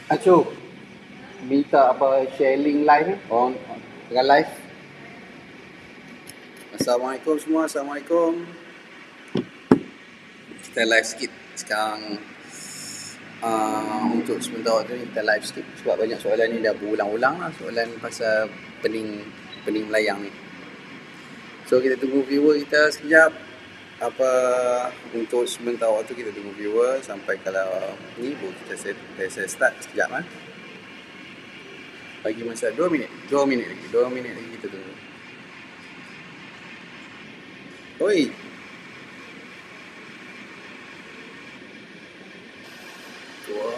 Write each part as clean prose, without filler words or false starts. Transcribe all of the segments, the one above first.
Acu, minta apa sharing live ni? Orang tengah live. Assalamualaikum semua, Assalamualaikum. Kita live sikit sekarang. Untuk sementara waktu ni kita live sikit sebab banyak soalan ni dah berulang-ulang lah, soalan pasal pening melayang ni. So kita tunggu viewer kita sekejap. Untuk sementara waktu kita tunggu viewer sampai kalau ni baru kita start sekejap lah. Bagi masa 2 minit lagi kita tunggu. Oi. Dua.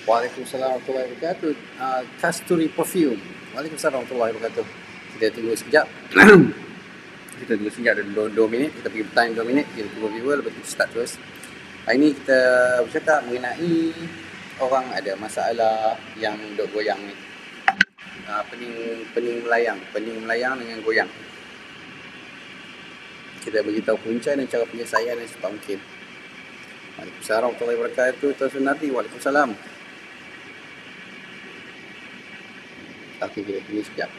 Waalaikumsalam warahmatullahi wabarakatuh. Kasturi Perfume. Waalaikumsalam warahmatullahi wabarakatuh. Kita tunggu sekejap. Kita tunggu sekejap ada 2 minit. Kita pergi time 2 minit. Kita tunggu viewer. Lepas kita start terus. Hari ni kita bercakap mengenai orang ada masalah yang duk goyang ni. Pening melayang dengan goyang. Kita beritahu punca dan cara penyelesaian yang secepat mungkin. Waalaikumsalam warahmatullahi wabarakatuh. Tuan Sunati. Waalaikumsalam. Okey, kita tunggu sekejap.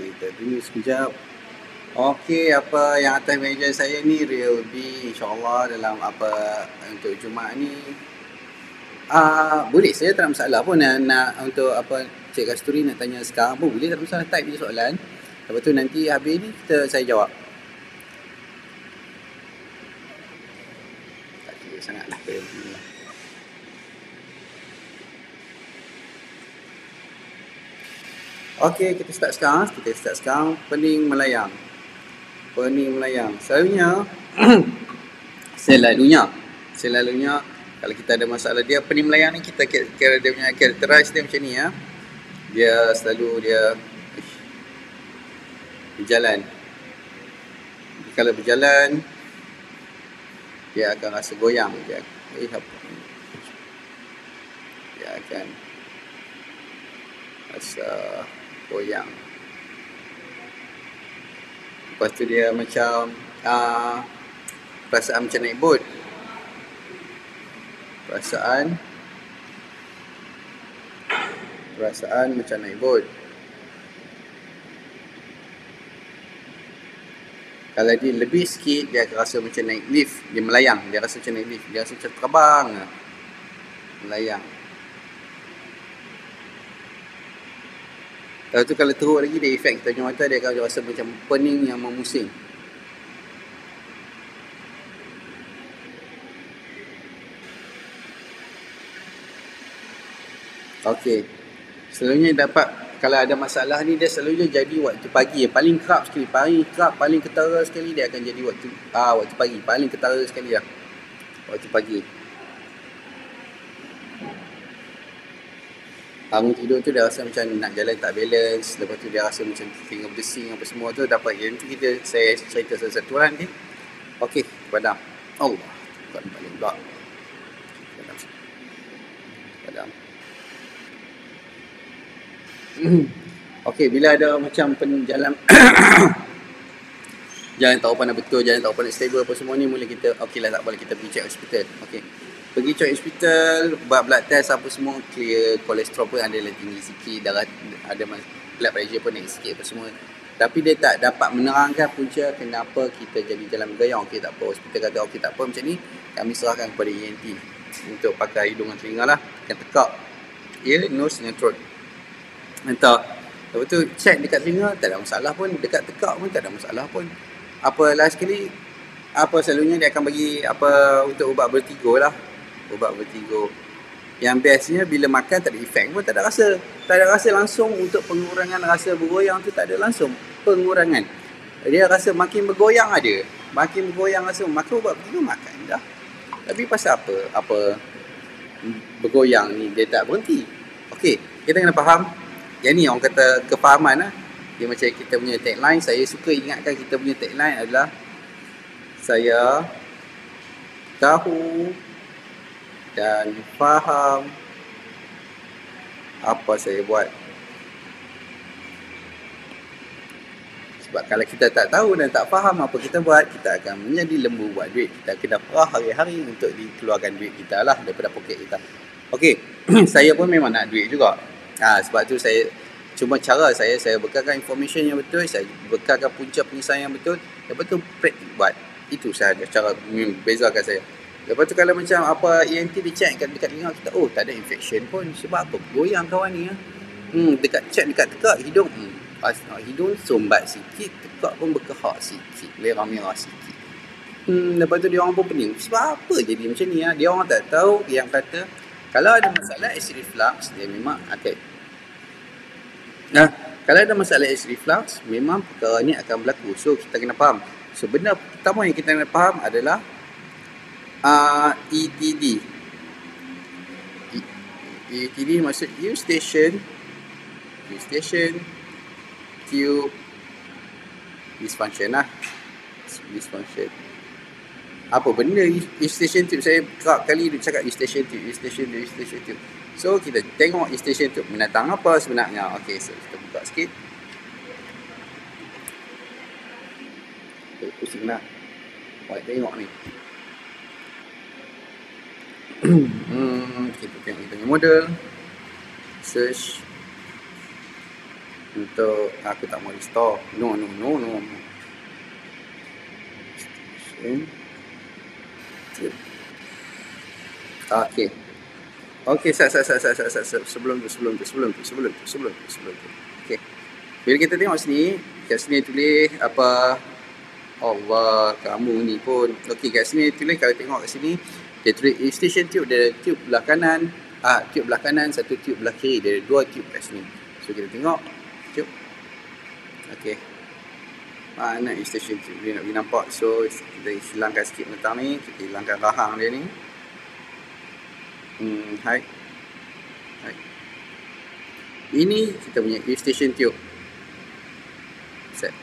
Kita tunggu sekejap. Okey, apa yang atas meja saya ni Real B, insyaAllah dalam untuk Jumaat ni. Boleh, saya tak ada masalah pun nak untuk Cik Kasturi nak tanya sekarang pun boleh, tak ada masalah, type je soalan. Lepas tu nanti habis ni saya jawab. Tak kira sangatlah Real B ni. Okey, kita start sekarang. Pening melayang. Selalunya kalau kita ada masalah dia pening melayang ni, kita kira dia punya characterize dia macam ni ya. Dia selalu berjalan. Kalau berjalan dia akan rasa goyang, dia akan rasa goyang. Lepas tu dia macam perasaan macam naik bot. Perasaan macam naik bot. Kalau dia lebih sikit, dia akan rasa macam naik lift. Dia melayang, dia rasa macam naik lift. Dia rasa macam terbang, melayang. Lepas tu kalau teruk lagi, dia efek kita punya mata, dia akan rasa macam pening yang memusing. Okey. Selalunya kalau ada masalah ni, dia selalunya jadi waktu pagi. Paling kerap sekali, paling ketara sekali dia akan jadi waktu pagi. Paling ketara sekali lah. Waktu pagi. Bangun tidur tu dia rasa macam nak jalan tak balance. Lepas tu dia rasa macam tinggal berdesing apa semua tu. Dapat yang tu saya cerita satu-satu lah nanti. Okey, padam. Allah, bukan balik pula. Padam. Okey, bila ada macam jalan tahu pandai betul, jalan tahu pandai stable apa semua ni, mula kita okeylah, tak boleh kita pergi check hospital. Okey. Pergi check hospital, buat blood test apa semua, clear, kolesterol pun ada tinggi sikit, darah ada blood pressure pun naik sikit apa semua. Tapi dia tak dapat menerangkan punca kenapa kita jadi jalan bergayung. Okey, tak apa, hospital kata okey tak apa macam ni, kami serahkan kepada ENT. untuk pakai hidung dan telinga lah, akan tekak ear, nose dengan throat. Entah. Lepas tu check dekat telinga tak ada masalah pun, dekat tekak pun tak ada masalah pun. Apa last sekali, apa selalunya dia akan bagi apa untuk ubat vertigo lah. Ubat vertigo. Yang bestnya bila makan tak ada efek pun, tak ada rasa. Tak ada rasa langsung untuk pengurangan rasa bergoyang tu, tak ada langsung pengurangan. Dia rasa makin bergoyang ada. Makin bergoyang rasa, makan ubat vertigo makan dah. Tapi pasal apa bergoyang ni dia tak berhenti. Okey, kita kena faham. Yang ni orang kata kefahaman lah. Dia macam kita punya tagline. Saya suka ingatkan kita punya tagline adalah saya tahu dan faham apa saya buat. Sebab kalau kita tak tahu dan tak faham apa kita buat, kita akan menjadi lembu buat duit. Kita kena perah hari-hari untuk dikeluarkan duit kita lah daripada poket kita. Okey, saya pun memang nak duit juga. Sebab tu saya cuma cara saya bekalkan information yang betul, saya bekalkan punca penyelesaian yang betul, lepas tu praktik buat. Itu sahaja cara bezakan saya. Lepas tu kalau macam apa ENT dia check dekat telinga kita, oh tak ada infection pun, sebab apa goyang kawan ni dekat check dekat tekak hidung, hidung sombat sikit, tekak pun berkehak sikit, merah-merah sikit. Lepas tu dia orang pun pening. Sebab apa jadi macam ni Dia orang tak tahu yang kata kalau ada masalah acid reflux, dia memang kalau ada masalah acid reflux, memang perkara ni akan berlaku. So kita kena faham. So benda pertama yang kita kena faham adalah ETD. ETD maksud Eustachian tube dysfunction lah. Dysfunction. Apa benda Eustachian tube? Saya kerap kali cakap Eustachian tube. So kita tengok Eustachian tube menatang apa sebenarnya. Okey, so kita buka sikit. Pusing lah. Buat tengok ni. Kita tengok kita punya model. Search. Untuk aku tak mau restore. No. Okey, sebelum tu. Okey. Bila kita tengok sini, kat sini tulis apa? Allah, kamu ni pun. Okey, kat sini tulis, kalau tengok kat sini, dia tulis Eustachian tube, dia tube belah kanan. Tube belah kanan, satu tube belah kiri. Dia ada dua tube kat sini. So kita tengok tube. Okey. Mana Eustachian tube dia nak pergi nampak. So kita hilangkan sikit menentang ni, kita hilangkan rahang dia ni. Height. Ini kita punya Eustachian tube. Set.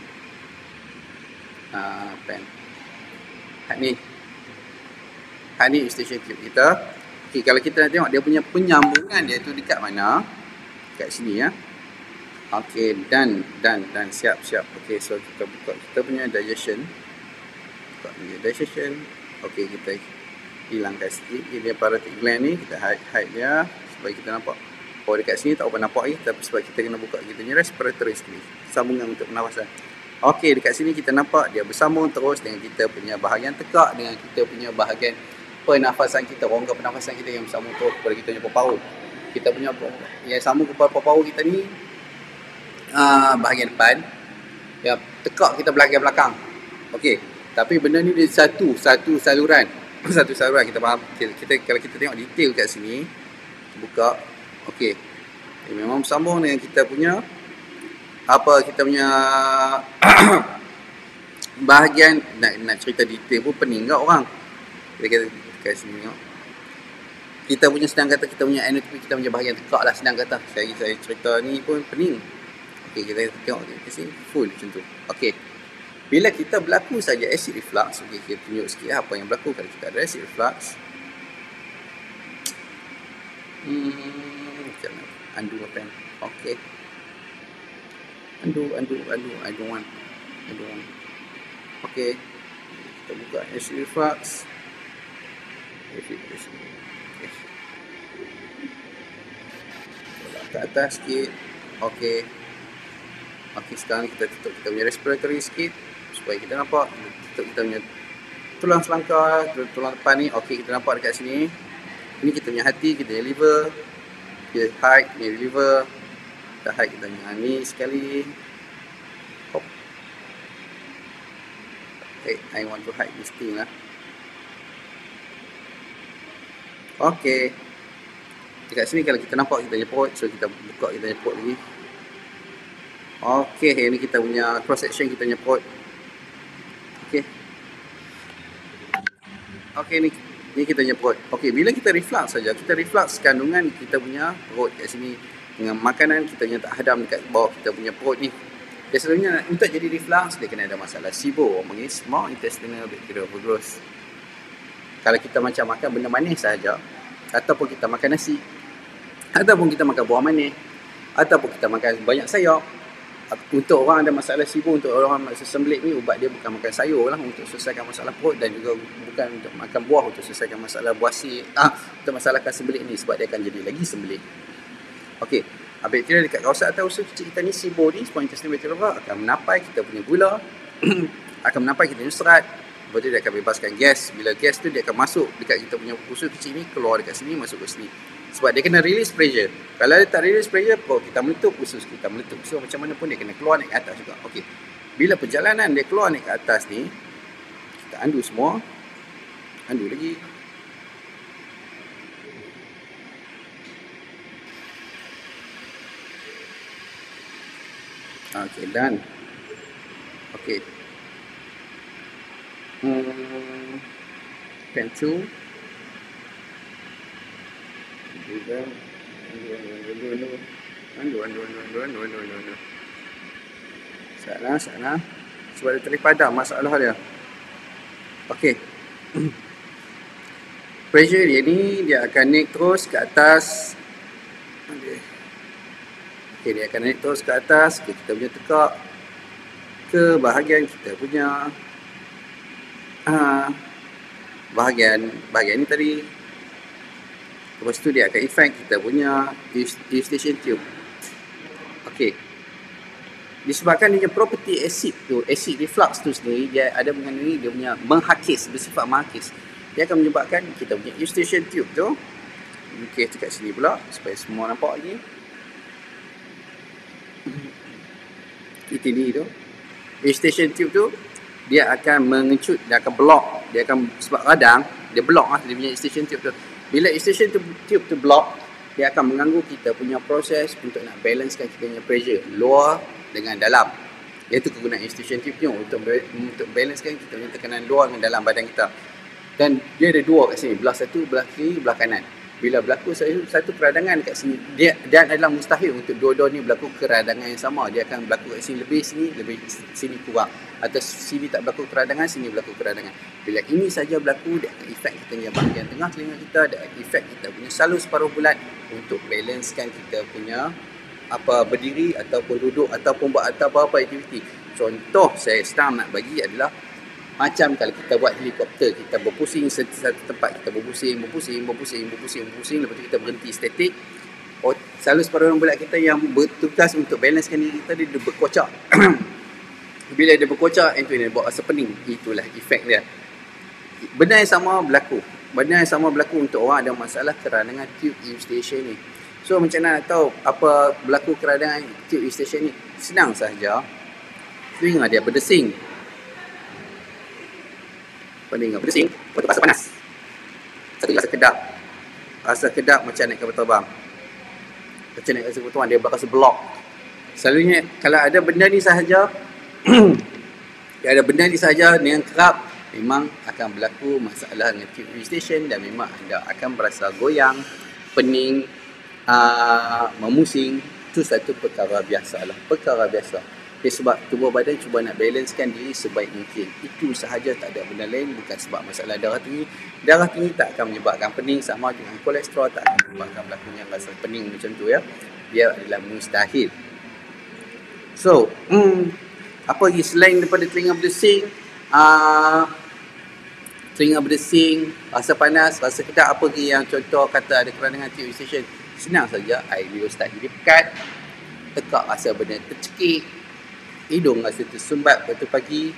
Pen. Height ni Eustachian tube kita. Okey, kalau kita nak tengok dia punya penyambungan dia tu dekat mana? Kat sini ya. Okey, dan siap. Okey, so kita buka kita punya digestion. Okey, kita hilangkan sikit dia parotid gland ni, kita hide dia supaya kita nampak. Oh, dekat sini tak apa nampak lagi, tapi sebab kita kena buka kita punya respiratory screen, sambungan untuk pernafasan. Okey, dekat sini kita nampak dia bersambung terus dengan kita punya bahagian tekak, dengan kita punya bahagian pernafasan kita, rongga pernafasan kita yang bersambung terus kepada kita punya paru. Kita punya yang sambung kepada paru kita ni bahagian depan, yang tekak kita belakang. Okey, tapi benda ni dia satu saluran. Satu saluran, kita faham. Kita kalau kita tengok detail kat sini, buka. Okey. Dia memang bersambung dengan kita punya kita punya bahagian nak cerita detail pun pening kat orang. Kita kat sini tengok. Kita punya senang kata kita punya anatomy, kita punya bahagian tekak lah senang kata. Saya cerita ni pun pening. Okey, kita tengok kat sini full macam tu. Okey. Bila kita berlaku saja acid reflux, okay, kita tunjuk sikit apa yang berlaku kalau kita ada acid reflux. Macam mana? Undo apa yang? Okay. Undo. I don't want. Okay. Kita buka acid reflux. Okay. Ke atas sikit. Okay. Okay, sekarang kita tutup kita punya respiratory sikit supaya kita nampak. Tutup kita punya tulang selangkar, tulang depan ni. Okey, kita nampak dekat sini. Ini kita punya hati, kita punya liver. Kita hide, ni liver. Kita hide, kita punya ni sekali. Hop. Okay, I want to hide this thing lah. Okay. Dekat sini kalau kita nampak kita punya perut, so kita buka kita punya perut lagi. Okay, ini kita punya cross section kita punya perut. Okay. Okay, ni kita punya perut. Okay, bila kita reflux saja, kita reflux kandungan kita punya perut kat sini dengan makanan kita punya tak hadam dekat bawah kita punya perut ni. Biasanya untuk jadi reflux dia kena ada masalah SIBO, orang panggil small intestinal bacterial overgrowth. Kalau kita macam makan benda manis saja, ataupun kita makan nasi, ataupun kita makan buah manis, ataupun kita makan banyak sayur. Untuk orang ada masalah SIBO, untuk orang makan sembelit ni, ubat dia bukan makan sayur lah untuk selesaikan masalah perut, dan juga bukan untuk makan buah untuk selesaikan masalah buasi, untuk masalahkan sembelit ni, sebab dia akan jadi lagi sembelit. Okey, bakteria dekat kawasan atas usus kecil kita ni, SIBO ni, small intestinal bacterial overgrowth, akan menapai kita punya gula, akan menapai kita punya serat. Lepas tu dia akan bebaskan gas. Bila gas tu dia akan masuk dekat kita punya usus kecil ni, keluar dekat sini, masuk ke sini. Sebab dia kena release pressure. Kalau dia tak release pressure, perut kita meletup, usus kita meletup. So macam mana pun dia kena keluar naik ke atas juga. Okey. Bila perjalanan dia keluar naik ke atas ni, kita undo semua. Undo lagi. Okey, done. Okey. Pencil. Anu. Sana. Sebab dia terlalu padam masalah dia. Okey. Pressure dia ni, dia akan naik terus ke atas. Okey, dia akan naik terus ke atas. Okay, kita punya tekak ke bahagian kita punya bahagian ni tadi. Lepas tu dia akan effect kita punya eustachian tube. Okey. Disebabkan dia punya property acid reflux tu sendiri, dia ada mengandungi dia punya menghakis, bersifat menghakis. Dia akan menyebabkan kita punya eustachian tube tu. Okey, dekat sini pula supaya semua nampak lagi. Ini tu. Eustachian tube tu dia akan mengecut, dia akan block, dia akan sebab radang, dia block lah dia punya eustachian tube tu. Bila eustachian tube tu block, dia akan mengganggu kita punya proses untuk nak balancekan kita punya pressure luar dengan dalam. Iaitu kegunaan eustachian tube ni untuk balancekan kita punya tekanan luar dengan dalam badan kita. Dan dia ada dua kat sini, belah satu, belah kiri, belah kanan. Bila berlaku satu keradangan kat sini, dia adalah mustahil untuk dua-dua ni berlaku keradangan yang sama. Dia akan berlaku kat sini lebih, sini kurang. Atau sini tak berlaku keradangan, sini berlaku keradangan. Bila ini saja berlaku, dia akan efek kita punya bahagian tengah telinga kita, dia akan efek kita punya salur separuh bulat untuk balancekan kita punya berdiri ataupun duduk ataupun buat apa-apa aktiviti. Contoh saya sekarang nak bagi adalah macam kalau kita buat helikopter, kita berpusing satu tempat, kita berpusing, lepas tu kita berhenti statik. Salur separuh bulat kita yang bertugas untuk balancekan diri kita, dia berkocak. Bila dia berkocak, itu dia buat rasa pening. Itulah efek dia. Benda yang sama berlaku untuk orang ada masalah keradangan tube eustachian ni. So macam mana nak tahu apa berlaku keradangan tube eustachian ni? Senang sahaja. Telinga dia berdesing. Pening berdesing, lepas tu rasa panas. Satu rasa kedap macam naik kapal terbang. Macam naik kapal terbang, dia rasa block. Selalunya kalau ada benda ni sahaja dengan kerap, memang akan berlaku masalah dengan tube eustachian dan memang anda akan berasa goyang, pening, memusing. Itu satu perkara biasa. Okay, sebab tubuh badan cuba nak balancekan diri sebaik mungkin. Itu sahaja, tak ada benda lain. Bukan sebab masalah darah tinggi. Darah tinggi tak akan menyebabkan pening, sama dengan kolesterol tak akan menyebabkan berlakunya rasa pening macam tu ya. Dia adalah mustahil. So, apa lagi selain daripada telinga berdesing, rasa panas, rasa kedap, apa lagi yang contoh kata ada keradangan tube eustachian? Senang saja, air liur start jadi pekat, tekak rasa benda tercekik, hidung rasa tersumbat waktu pagi,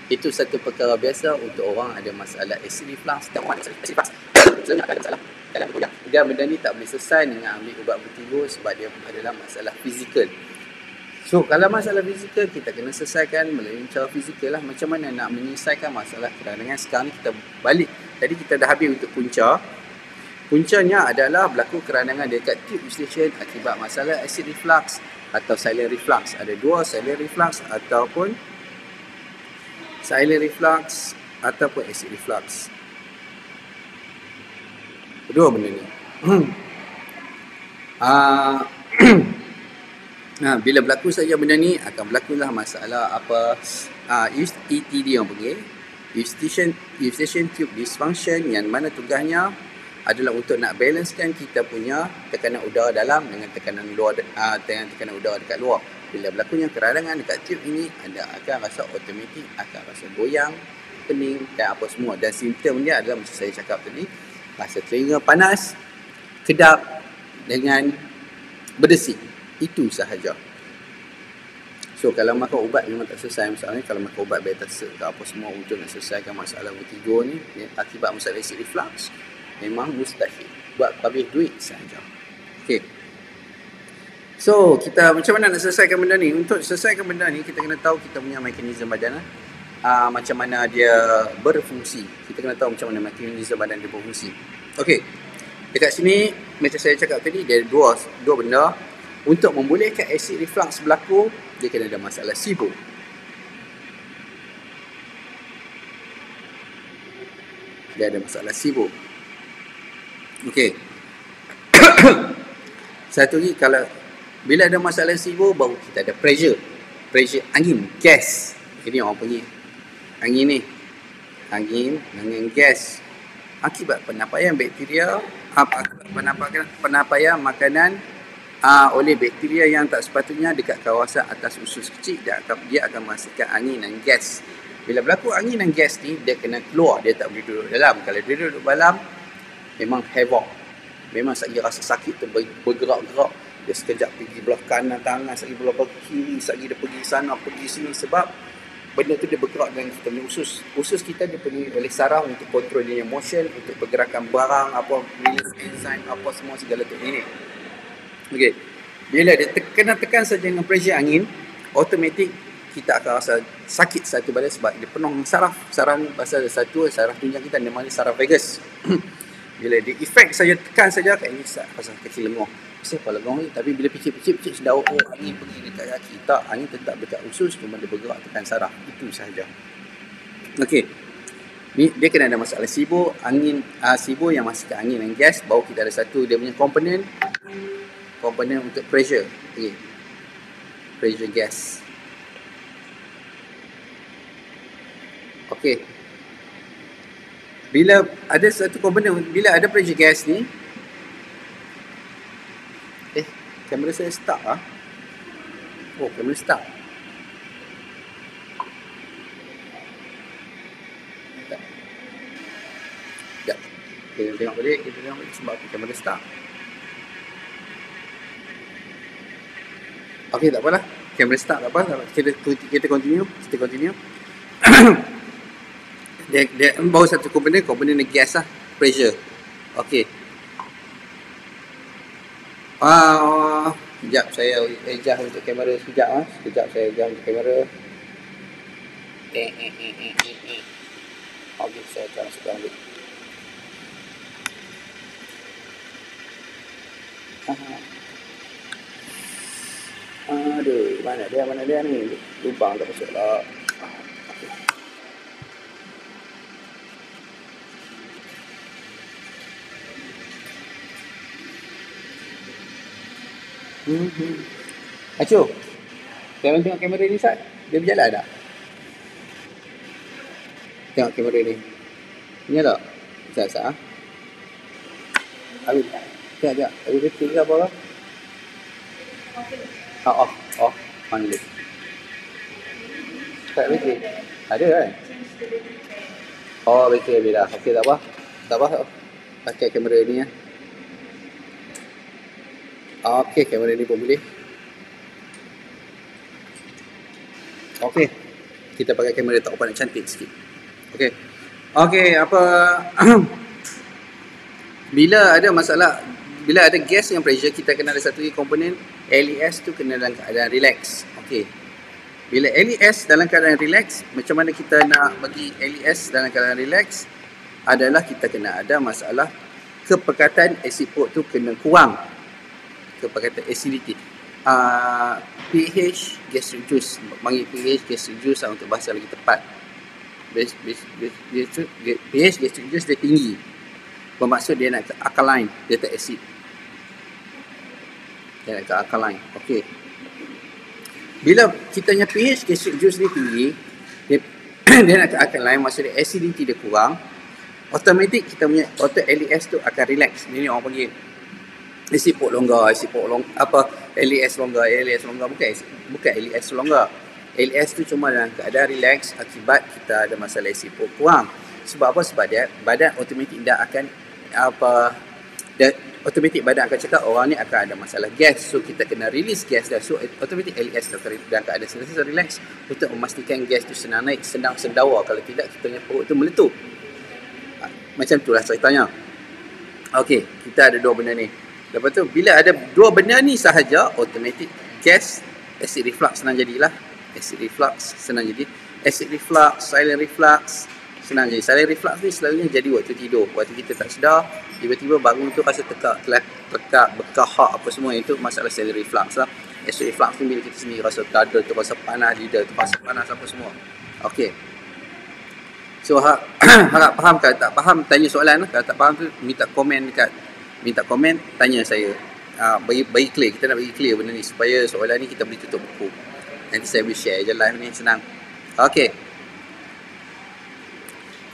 Itu satu perkara biasa untuk orang ada masalah acid reflux. Tak masalah acid reflux. Selalu ada masalah dalam tubuh. Dan benda ni tak boleh selesai dengan ambil ubat vertigo sebab dia adalah masalah fizikal. So, kalau masalah fizikal, kita kena selesaikan melalui cara fizikal lah. Macam mana nak menyelesaikan masalah keradangan. Sekarang ni kita balik. Tadi kita dah habis untuk punca. Puncanya adalah berlaku keradangan dekat tube eustachian akibat masalah acid reflux atau silent reflux. Ada dua, silent reflux ataupun acid reflux. Kedua benda ni. Bila berlaku saja benda ni, akan berlakulah masalah apa ETD yang panggil eustachian tube dysfunction, yang mana tugasnya adalah untuk nak balancekan kita punya tekanan udara dalam dengan tekanan luar, dengan tekanan udara dekat luar. Bila berlakunya keradangan dekat tube ini, anda akan rasa automatik akan rasa goyang, pening dan apa semua. Dan simptom dia adalah macam saya cakap tadi, rasa telinga panas, kedap dengan berdesik. Itu sahaja. So, kalau makan ubat memang tak selesai. Misalnya, kalau makan ubat Betacert ke apa semua untuk nak selesaikan masalah vertigo ni, akibat masalah acid reflux, memang mustahil. Buat habis duit sahaja. Okay. So, kita macam mana nak selesaikan benda ni? Untuk selesaikan benda ni, kita kena tahu kita punya mekanisme badan. Macam mana dia berfungsi. Kita kena tahu macam mana mekanisme badan dia berfungsi. Okay. Dekat sini, macam saya cakap tadi, dia ada dua benda. Untuk membolehkan acid reflux berlaku, dia kena ada masalah SIBO. Dia ada masalah SIBO. Okey. Satu lagi, kalau bila ada masalah SIBO, baru kita ada pressure angin, gas. Ini orang panggil angin ni. Angin dengan gas. Akibat penapaian bakteria, penapaian makanan oleh bakteria yang tak sepatutnya dekat kawasan atas usus kecil, dia akan menghasilkan angin dan gas. Bila berlaku angin dan gas ni, dia kena keluar, dia tak boleh duduk dalam. Kalau dia duduk dalam, memang havoc. Memang saya rasa sakit tu bergerak-gerak. Dia sekejap pergi belah kanan tangan, sekejap belah kiri, sekejap dia pergi sana, pergi sini. Sebab benda tu dia bergerak dengan kita punya usus. Usus kita dipenuhi oleh saraf untuk kontrol dia motion, untuk pergerakan barang, apa, release enzyme, apa semua segala tu ini. Okey. Bila dia kena tekan saja dengan pressure angin, automatik kita akan rasa sakit satu badan sebab dia penuh dengan saraf. Saraf ni pasal satu saraf tunjang kita namanya saraf vagus. Bila dia efek saja, tekan saja, kayaknya pasal kaki lenguh. Pasal kepala lenguh ni, tapi bila picit sedau, angin pergi dekat kaki. Tak, angin tetap dekat usus, cuma dia bergerak tekan saraf. Itu sahaja. Okey. Ni dia kena ada masalah SIBO, SIBO yang masukkan angin dan gas. Baru kita ada satu dia punya komponen untuk pressure. Okay. Pressure gas. Okay. Bila ada satu komponen, bila ada pressure gas ni, kamera saya stuck lah. Oh, kamera stuck. Sekejap. Kita tengok balik sebab kamera stuck. Okey, tak apalah. Kamera start tak apa. Kita continue. dia baru satu komponen gas lah. Pressure. Okey. Sekejap saya adjust untuk kamera sekejap lah. Sekejap saya adjust untuk kamera. Okey, saya akan masukkan balik. Aduh, mana dia ni? Lubang tak masuk lah. Acu, jangan tengok kamera ni, Sat. Dia berjalan tak? Tengok kamera ni. Ni tak? Sat. Habis. Tengok. Habis betul ke apa? Oh, panggil. Tak bateri. Ada kan? Oh, bateri habis dah. Okey, tak apa. Pakai kamera ni ya. Okey, kamera ni pun boleh. Okey. Kita pakai kamera top up cantik sikit. Okey. Okey, apa bila ada masalah, bila ada gas yang pressure, kita kena ada satu lagi komponen LES tu kena dalam keadaan relax. Okey. Bila LES dalam keadaan relax, macam mana kita nak bagi LES dalam keadaan relax adalah kita kena ada masalah kepekatan asid port tu kena kurang. Kepekatan acidity. pH gastric juice, panggil pH gastric juice untuk bahasa lagi tepat. pH gastric juice dia tinggi. Bermaksud dia nak ke alkaline, dia tak acid. Dia nak ke alkaline. Okey. Bila kita punya pH gastric juice ni tinggi, dia nak ke alkaline, maksud dia acidity dia kurang, automatic kita punya auto LES tu akan relax. Ini orang panggil acid port longgar, LES longgar, bukan LES longgar. LES tu cuma dalam keadaan relax akibat kita ada masalah acid port kurang. Sebab apa? Sebab dia badan automatik dia akan automatik badan akan cakap orang ni akan ada masalah gas, so kita kena release gas dah, so automatik LES dan keadaan sentiasa relax untuk memastikan gas tu senang naik, senang sendawa. Kalau tidak, kita punya perut tu meletup. Macam itulah ceritanya. Okey, kita ada dua benda ni. Lepas tu bila ada dua benda ni sahaja, automatik gas, acid reflux senang jadilah. Acid reflux senang jadi. Acid reflux, silent reflux senang jadi. Silent reflux ni selalunya jadi waktu tidur. Waktu kita tak sedar, tiba-tiba bangun tu rasa tekak, berkahak apa semua. Itu masalah silent reflux lah. Acid reflux ni bila kita sendiri rasa dada tu rasa panas, lidah tu rasa panas apa semua. Okey. So harap faham. Kalau tak faham tanya soalan. Kalau tak faham tu minta komen, tanya saya. Bagi clear, kita nak bagi clear benda ni supaya soalan ni kita boleh tutup buku. Nanti saya boleh share je live ni, senang. Okey.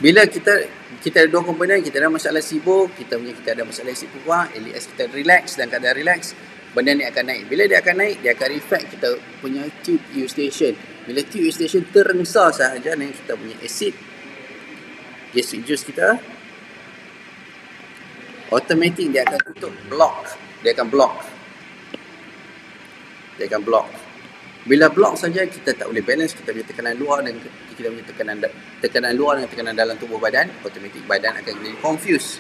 Bila kita ada dua komponen, kita ada masalah SIBO, kita ada masalah asid kurang, LES kita relax dan keadaan relax, benda ni akan naik. Bila dia akan naik, dia akan reflect kita punya tube eustachian. Bila tube eustachian terengsa sahaja dengan kita punya asid gastric juice kita, automatik dia akan tutup, dia akan block. Bila block saja, kita tak boleh balance kita punya tekanan luar dan kita punya tekanan luar dan tekanan dalam tubuh badan, automatik badan akan jadi confused.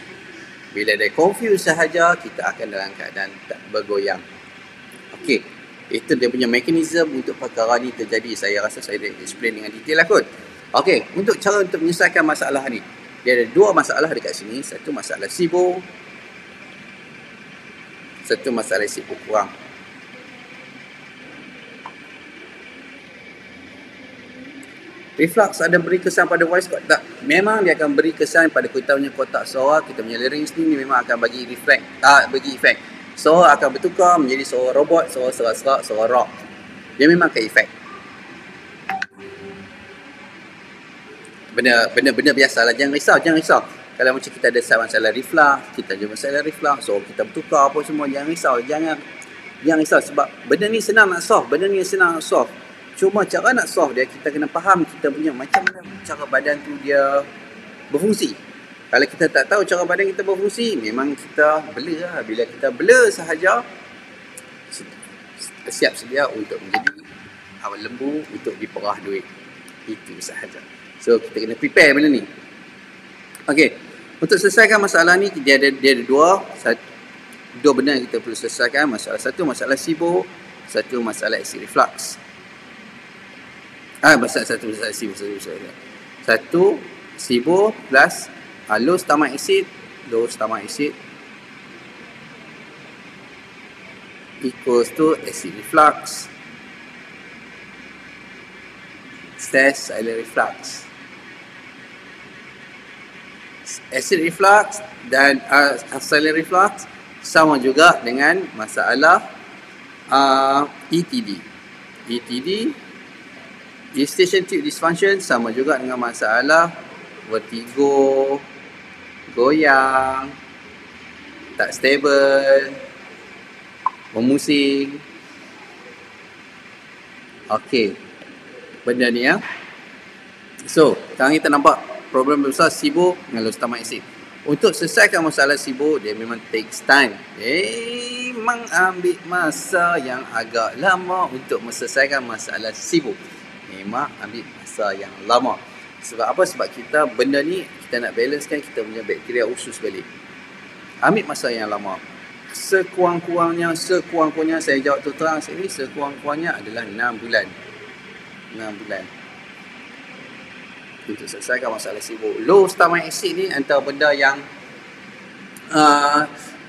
Bila dia confused sahaja, kita akan dalam keadaan tak bergoyang. Okey, itu dia punya mekanisme untuk perkara ni terjadi. Saya rasa saya dah explain dengan detail lah kot. Okey, untuk cara untuk menyelesaikan masalah ni, dia ada dua masalah dekat sini. Satu masalah SIBO, satu masalah SIBO kurang. Reflux ada beri kesan pada voice cord? Tak. Memang dia akan beri kesan pada kita punya kotak suara, kita punya larynx ni memang akan bagi efek. Suara akan bertukar menjadi suara robot, suara serak-serak, suara rock. Dia memang akan efek. Benda biasalah, jangan risau. Kalau macam kita ada masalah reflux, kita ada masalah reflux, so kita bertukar apa semua, jangan risau sebab benda ni senang nak solve. Cuma cara nak solve dia, kita kena faham kita punya macam mana cara badan tu dia berfungsi. Kalau kita tak tahu cara badan kita berfungsi, memang kita blur lah. Bila kita blur sahaja, siap sedia untuk menjadi awal lembu untuk diperah duit. Itu sahaja. So kita kena prepare benda ni. Okey, untuk selesaikan masalah ni, dia ada dua benda yang kita perlu selesaikan. Satu masalah SIBO, satu masalah acid reflux. Satu SIBO plus low stomach acid equals to acid reflux / silent reflux. Acid reflux dan silent reflux sama juga dengan masalah ETD, eustachian tube dysfunction, sama juga dengan masalah vertigo, goyang, tak stable, memusing. Okey, benda ni ya. So, sekarang kita nampak problem besar SIBO dengan low stomach acid. Untuk selesaikan masalah SIBO, dia memang takes time. Memang ambil masa yang agak lama untuk menyelesaikan masalah SIBO. memang ambil masa yang lama. Sebab apa? Sebab kita benda ni kita nak balancekan kita punya bakteria usus balik. Ambil masa yang lama. Sekurang-kurangnya saya jawab terang sekali, sekurang-kurangnya adalah 6 bulan. 6 bulan. Untuk selesaikan masalah sibuk. Low stomach acid ni antara benda yang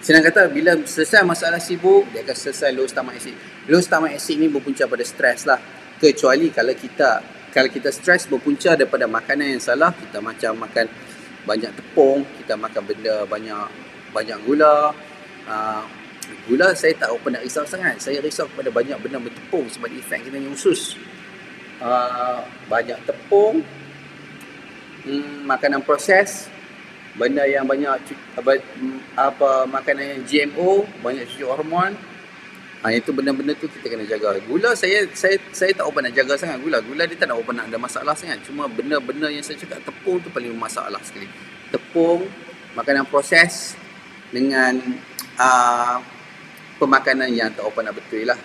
senang kata, bila selesai masalah sibuk, dia akan selesai low stomach acid. Low stomach acid ni berpunca pada stres lah. Kecuali kalau kita stres berpunca daripada makanan yang salah, kita macam makan banyak tepung, kita makan benda banyak gula. Gula saya tak pernah risau sangat. Saya risau kepada banyak benda bertepung sebab efek kita punya usus. Banyak tepung, makanan proses, benda yang banyak makanan yang GMO, banyak cuci hormon. Itu benda-benda tu kita kena jaga. Gula saya tak pernah jaga sangat gula. Gula dia tak nak pernah ada masalah sangat. Cuma benda-benda yang saya cakap, tepung tu paling masalah sekali. Tepung, makanan proses dengan pemakanan yang tak pernah betul lah.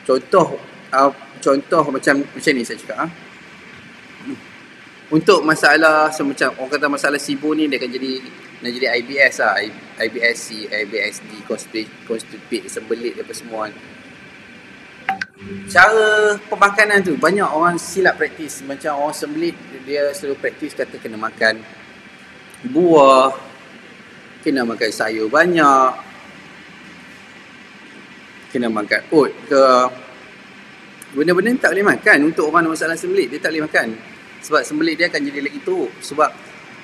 Contoh macam ni saya cakap. Untuk masalah semacam orang kata masalah sibuk ni, dia akan jadi IBS lah, IBS-C, IBS-D, constipate, sembelit apa semua. Cara pemakanan tu banyak orang silap praktis. Macam orang sembelit, dia selalu praktis kata kena makan buah, kena makan sayur banyak, kena makan oat ke. Benda-benda ni tak boleh makan. Untuk orang masalah sembelit, dia tak boleh makan. Sebab sembelit dia akan jadi lagi teruk. Sebab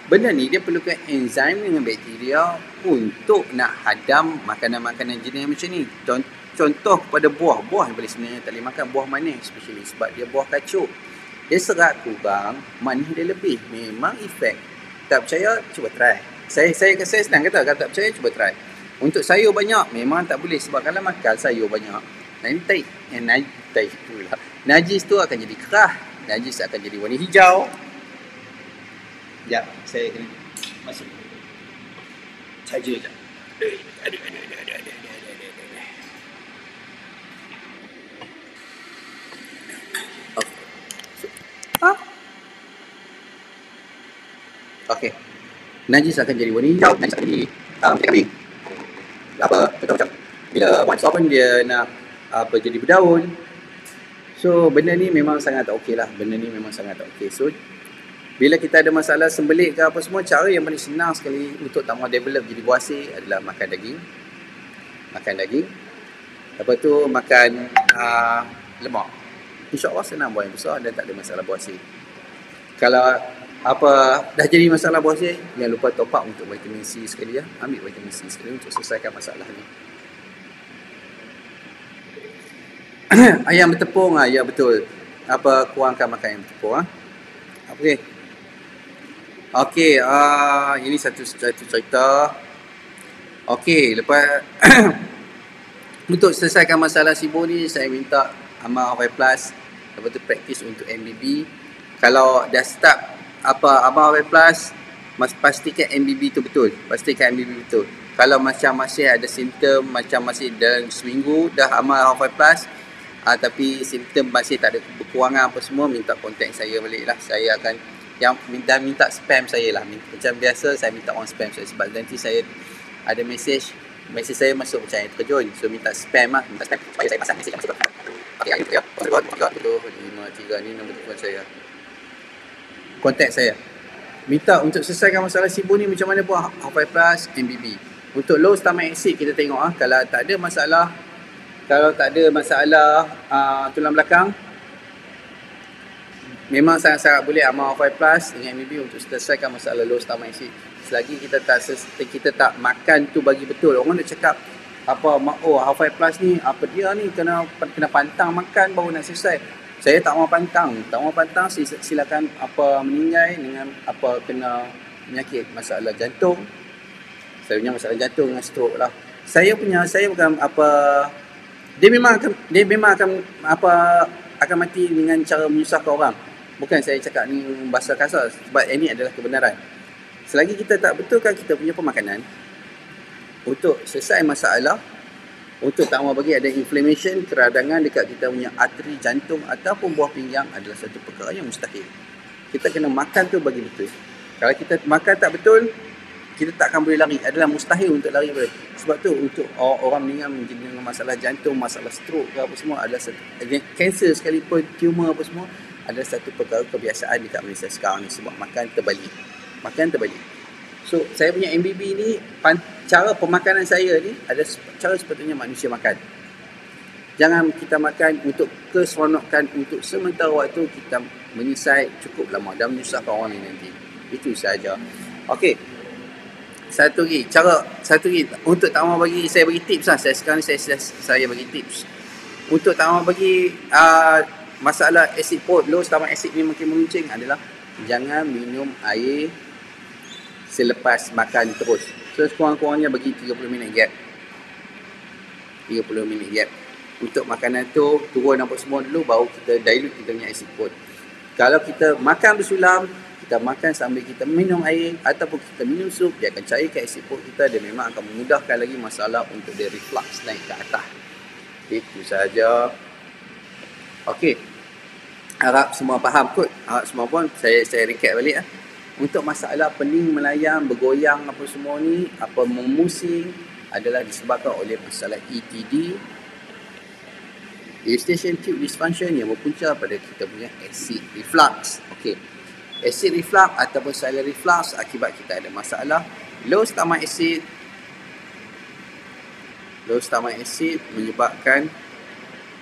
benda ni dia perlukan enzim dengan bakteria untuk nak hadam makanan-makanan jenis macam ni. Contoh kepada buah yang paling sebenarnya tak boleh makan, buah manis especially sebab dia buah kacuk. Dia serat kurang, manis dia lebih. Memang efek. Tak percaya, cuba try. Saya senang kata, kalau tak percaya cuba try. Untuk sayur banyak memang tak boleh sebab kalau makan sayur banyak, nanti najis tu akan jadi kerah. Najis akan jadi warna hijau. Sekejap, saya kena masuk. Saja sekejap. Aduh. Okey. Najis akan jadi warna hijau. Najis akan jadi kambing. Macam bila once open dia nak jadi berdaun. So benda ni memang sangat tak okey lah. So bila kita ada masalah sembelit ke apa semua, cara yang paling senang sekali untuk tak mahu develop jadi buasir adalah makan daging. Lepas tu makan lemak. InsyaAllah senang buang yang besar dan tak ada masalah buasir. Kalau dah jadi masalah buasir, jangan lupa top up untuk vitamin C sekali ya. Ambil vitamin C sekali untuk selesaikan masalah ni. Ayam bertepung, ya betul. Kurangkan makan ayam bertepung. Okey, ini satu cerita. Okey, lepas untuk selesaikan masalah sibuk ni, saya minta amal Hawaii Plus, lepas tu praktis untuk MBB. Kalau dah start amal Hawaii Plus, pastikan MBB tu betul. Kalau macam masih ada simptom, macam masih dalam seminggu dah amal Hawaii Plus, tapi simptom masih tak ada kekurangan apa semua, minta kontak saya balik lah. Saya akan minta spam saya lah. Macam biasa saya minta orang spam saya sebab nanti saya ada mesej saya masuk macam yang terkejun. So minta spam supaya saya pasang mesej yang masih berkata. Okey, itu ya. 0353 ni nombor telefon saya. Kontak saya. Minta untuk selesaikan masalah sibuk ni macam mana buat Hawaii Plus, MBB. Untuk low stomach acid kita tengok kalau tak ada masalah tulang belakang, memang sangat-sangat boleh amal Hawaii Plus dengan MBB untuk selesaikan masalah low stomach acid. Selagi kita tak makan tu bagi betul. Orang nak cakap Hawaii Plus ni dia ni kena pantang makan baru nak selesai. Saya tak mau pantang. Silakan meninggal dengan kena penyakit masalah jantung. Saya punya masalah jantung dengan stroke lah. Saya bukan dia memang akan mati dengan cara menyusahkan orang. Bukan saya cakap ni bahasa kasar sebab ini adalah kebenaran. Selagi kita tak betulkan kita punya pemakanan untuk selesai masalah, Untuk tak mau bagi ada inflammation, keradangan dekat kita punya arteri jantung ataupun buah pinggang adalah satu perkara yang mustahil. Kita kena makan tu bagi betul. Kalau kita makan tak betul, kita tak akan boleh lari. Adalah mustahil untuk lari boleh. Sebab tu untuk orang meninggal dengan masalah jantung, masalah stroke ke apa semua adalah satu, kanser sekalipun, tumor apa semua adalah satu perkara kebiasaan dekat Malaysia sekarang ni sebab makan terbalik. Makan terbalik. So, saya punya MBB ni, cara pemakanan saya ni adalah cara sepatutnya manusia makan. Jangan kita makan untuk keseronokan, untuk sementara waktu kita menyesal cukup lama dan menyusahkan orang lain nanti. Itu sahaja. Okey. Satu lagi untuk tak mau bagi, saya bagi tips lah. Sekarang ni saya bagi tips. Untuk tak mau bagi masalah acid perut, low stomach acid ni makin meruncing adalah jangan minum air selepas makan terus. So sekurang-kurangnya bagi 30 minit gap. 30 minit gap. Untuk makanan tu turun apa semua dulu baru kita dilute kita punya acid perut. Kalau kita makan bersulam, kita makan sambil kita minum air ataupun kita minum sup, dia akan cairkan acid perut kita dan memang akan memudahkan lagi masalah untuk dia reflux naik ke atas. Itu sahaja. Okey. Harap semua faham kot. Harap semua pun saya recap balik lah. Untuk masalah pening melayang, bergoyang apa semua ni, apa memusing adalah disebabkan oleh masalah ETD, eustachian tube dysfunction yang berpunca pada kita punya acid reflux. Okey. Acid reflux ataupun ciliary reflux akibat kita ada masalah low stomach acid. Low stomach acid menyebabkan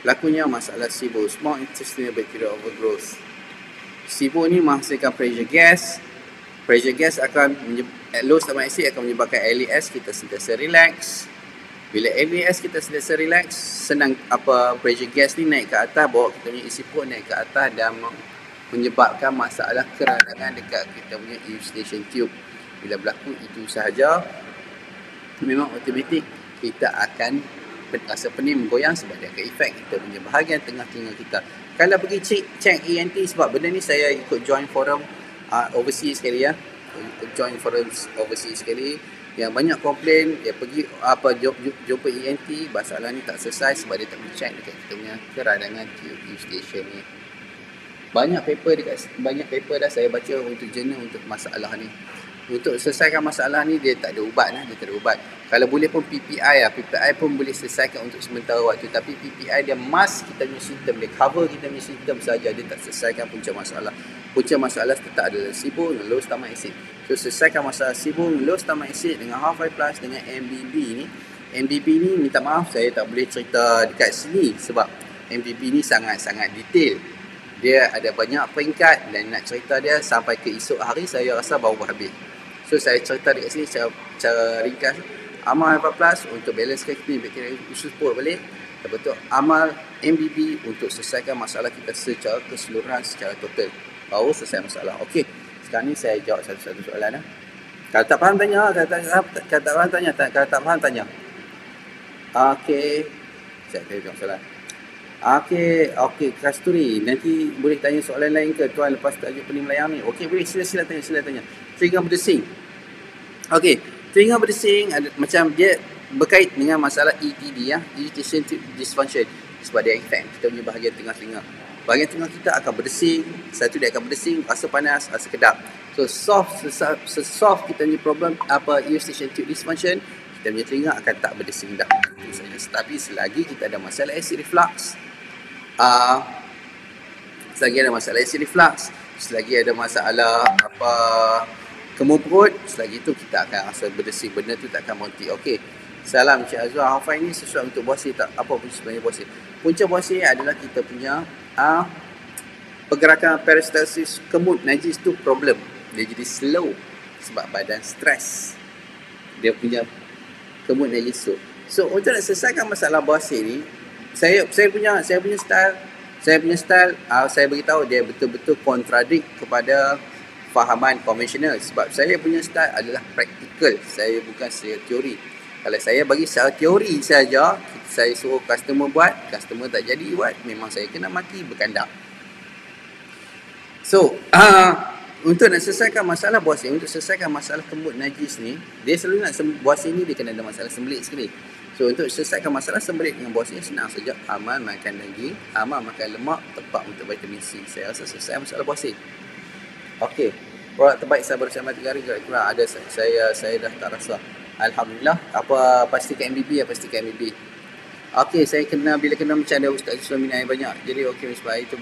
berlakunya masalah SIBO, small intestinal bacterial overgrowth. SIBO ni menghasilkan pressure gas. Pressure gas akan low stomach acid akan menyebabkan LAS kita sentiasa relax. Bila LAS kita sentiasa relax, senang pressure gas ni naik ke atas, bawa kita punya isi perut naik ke atas dan menyebabkan masalah keradangan dekat kita punya eustachian tube. Bila berlaku itu sahaja, memang automatik kita akan rasa pening menggoyang sebab dia akan efek kita punya bahagian tengah telinga kita. Kalau pergi check ENT, sebab benda ni saya ikut join forum overseas sekali ya. Join forum overseas sekali. Yang banyak komplain, dia pergi jumpa ENT, masalah ni tak selesai sebab dia tak boleh check dekat kita punya keradangan eustachian ni. Banyak paper dah saya baca untuk jurnal untuk masalah ni. Untuk selesaikan masalah ni dia tak ada ubat lah, dia tak ada ubat. Kalau boleh pun PPI pun boleh selesaikan untuk sementara waktu, tapi PPI dia mask kita punya simptom, dia cover kita punya simptom saja, dia tak selesaikan punca masalah. Punca masalah tetap ada SIBO dan low stomach acid. So selesaikan masalah SIBO, low stomach acid dengan half-life plus dengan MBB ni. MBB ni minta maaf saya tak boleh cerita dekat sini sebab MBB ni sangat-sangat detail. Dia ada banyak peringkat dan nak cerita dia sampai ke esok hari saya rasa baru habis. So saya cerita dekat sini cara ringkas. Amal Alpha Plus untuk balancekan kita bakteria usus perut balik. Lepas tu amal MBB untuk selesaikan masalah kita secara keseluruhan, secara total. Baru selesai masalah. Okey. Sekarang ni saya jawab satu-satu soalan. Kalau tak faham tanya. Kalau tak faham tanya. Okey. Saya akan jawab soalan. Okey, Kasturi. Nanti boleh tanya soalan lain ke tuan lepas tajuk pening melayang ni? Okey, boleh. Sila tanya. Telinga berdesing. Okey, telinga berdesing ada, macam dia berkait dengan masalah ETD ya, eustachian tube dysfunction. Sebab dia efek kita punya bahagian tengah telinga. Bahagian tengah kita akan berdesing. Satu dia akan berdesing, rasa panas, rasa kedap. So soft kita punya problem eustachian tube dysfunction, kita punya telinga akan tak berdesing dah. Tapi selagi kita ada masalah acid reflux, selagi ada masalah kemur perut, selagi itu kita akan rasa berdesing, benda tu tak akan berhenti. Okey. Salam Cik Azwar. Hafal ini sesuai untuk buasir tak? Apa pun sebenarnya buasir? Punca buasir adalah kita punya pergerakan peristalsis kemud najis tu problem. Dia jadi slow sebab badan stres. Dia punya kemud najis tu. So untuk nak selesaikan masalah buasir ni, saya punya style, saya beritahu dia betul-betul kontradik kepada fahaman konvensional sebab saya punya style adalah praktikal. Saya bukan secara teori. Kalau saya bagi secara teori saja, saya suruh customer buat, customer tak jadi buat, memang saya kena maki berkandak. So, untuk nak selesaikan masalah buasir, untuk selesaikan masalah kemud najis ni, dia selalu nak buasir ni dia kena ada masalah sembelit sekali. So untuk selesaikan masalah sembelit dengan bos ni senang saja. Amal makan daging, amal makan lemak, tepat untuk vitamin C. Saya rasa selesai masalah bos ni. Okey. Produk terbaik saya baru selama 3 hari kurang ada saya dah tak rasa. Alhamdulillah. Apa pastikan MBB ya, pastikan MBB. Okey, saya bila kena macam ada Ustaz Islam minum air banyak. Jadi okey sebab itu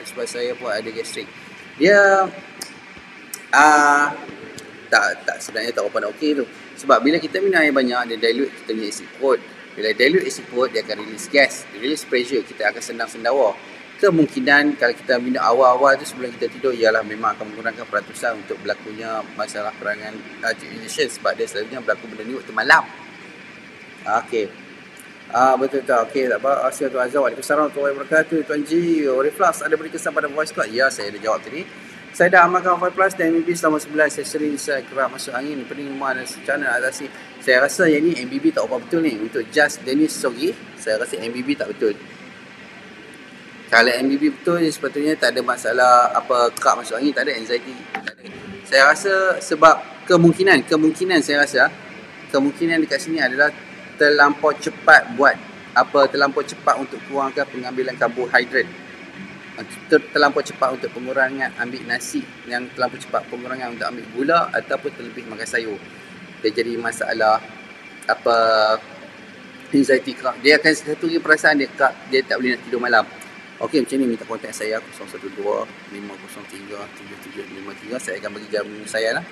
sebab saya pun ada gastrik. Dia tak sebenarnya tak apa nak okey tu. Sebab bila kita minum air banyak, dia dilute kita punya acid perut. Bila dilute acid perut, dia akan release gas, release pressure, kita akan senang sendawa. Kemungkinan kalau kita minum awal-awal tu sebelum kita tidur, ialah memang akan mengurangkan peratusan untuk berlakunya masalah perangan urination, sebab dia selalunya berlaku benda ni waktu malam. Okey. Betul tak? Okey, tak apa. Assalamualaikum Tuan Azhar. Waalaikumsalam warahmatullahi wabarakatuh. Tuan G, Reflux ada beri kesan pada voice code? Ya, saya dah jawab tadi. Saya dah amalkan 5 Plus dan MBB selama sebulan. Saya sering kerap masuk angin, pening rumah dan secara atasi. Saya rasa yang ni MBB tak apa betul ni. Untuk Just Dennis Sogi, saya rasa MBB tak betul. Kalau MBB betul, sepatutnya tak ada masalah apa kerap masuk angin, tak ada anxiety. Tak ada. Saya rasa sebab kemungkinan saya rasa kemungkinan dekat sini adalah terlampau cepat untuk kurangkan pengambilan karbohidrat. Terlampau cepat untuk pengurangan ambil nasi, yang terlampau cepat pengurangan untuk ambil gula ataupun terlebih makan sayur. Dia jadi masalah anxiety kerap. Dia akan satu lagi perasaan dia tak boleh nak tidur malam. Okey, macam ni minta kontak saya 012 503 7753. Saya akan bagi jam saya lah.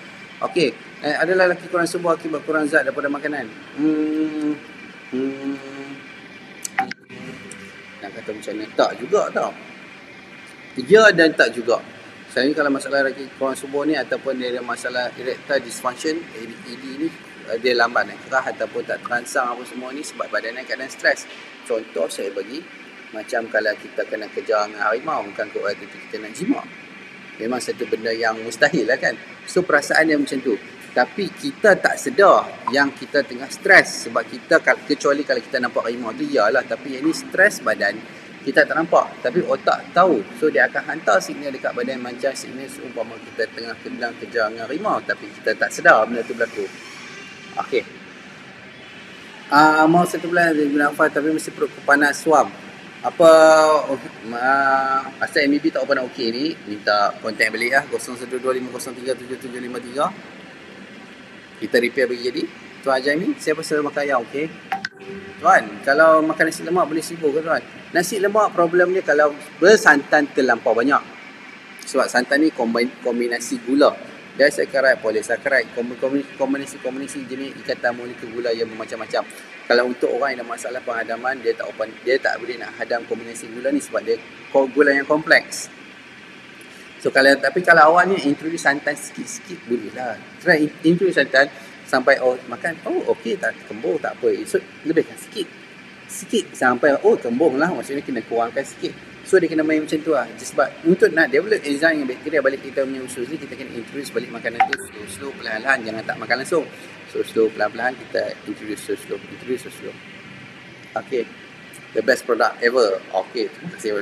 Okey, adalah lelaki kurang subuh akibat kurang zat daripada makanan. Nak kata macam ni, tak juga tau. Ya dan tak juga. Saya kalau masalah lelaki kurang subuh ni ataupun dia ada masalah erectile dysfunction, ED ni dia lambat nak kerah ataupun tak terangsang apa semua ni sebab badan dalam keadaan stres. Contoh saya bagi macam kalau kita kena kejar dengan harimau, bukan waktu kita nak jimat. Memang satu benda yang mustahil lah kan. So perasaan dia macam tu. Tapi kita tak sedar yang kita tengah stres. Sebab kita, kecuali kalau kita nampak harimau tu, iyalah. Tapi yang ni stres badan, kita tak nampak. Tapi otak tahu. So dia akan hantar signal dekat badan macam signal seumpama kita tengah kejar dengan harimau. Tapi kita tak sedar benda tu berlaku. Okey. Mau 1 bulan guna nafas tapi mesti perut panas suam. Asal MBB tak apa nak okey ni, minta kontak balik lah 0125037753. Kita repair bagi jadi. Tuan Ajaimi, saya pasal makan ayam, okey? Tuan, kalau makan nasi lemak boleh sibuk ke tuan? Nasi lemak problem dia kalau bersantan terlampau banyak. Sebab santan ni kombinasi gula. Disaccharide, polysaccharide, kombinasi jenis ikatan molekul gula yang bermacam-macam. Kalau untuk orang yang ada masalah penghadaman, dia tak boleh nak hadam kombinasi gula ni sebab dia gula yang kompleks. So kalau awalnya introduce santan sikit-sikit boleh lah. Try introduce santan sampai makan okey tak kembung tak apa. So lebihkan sikit sampai kembung lah, maksudnya kena kurangkan sikit. So dia kena main macam tu lah. Sebab untuk nak develop enzyme yang bakteria balik kita punya usus ni, kita kena introduce balik makanan tu slow perlahan-lahan, jangan tak makan langsung. So slow perlahan-lahan kita introduce slow. Okay, the best product ever. Okay, terima kasih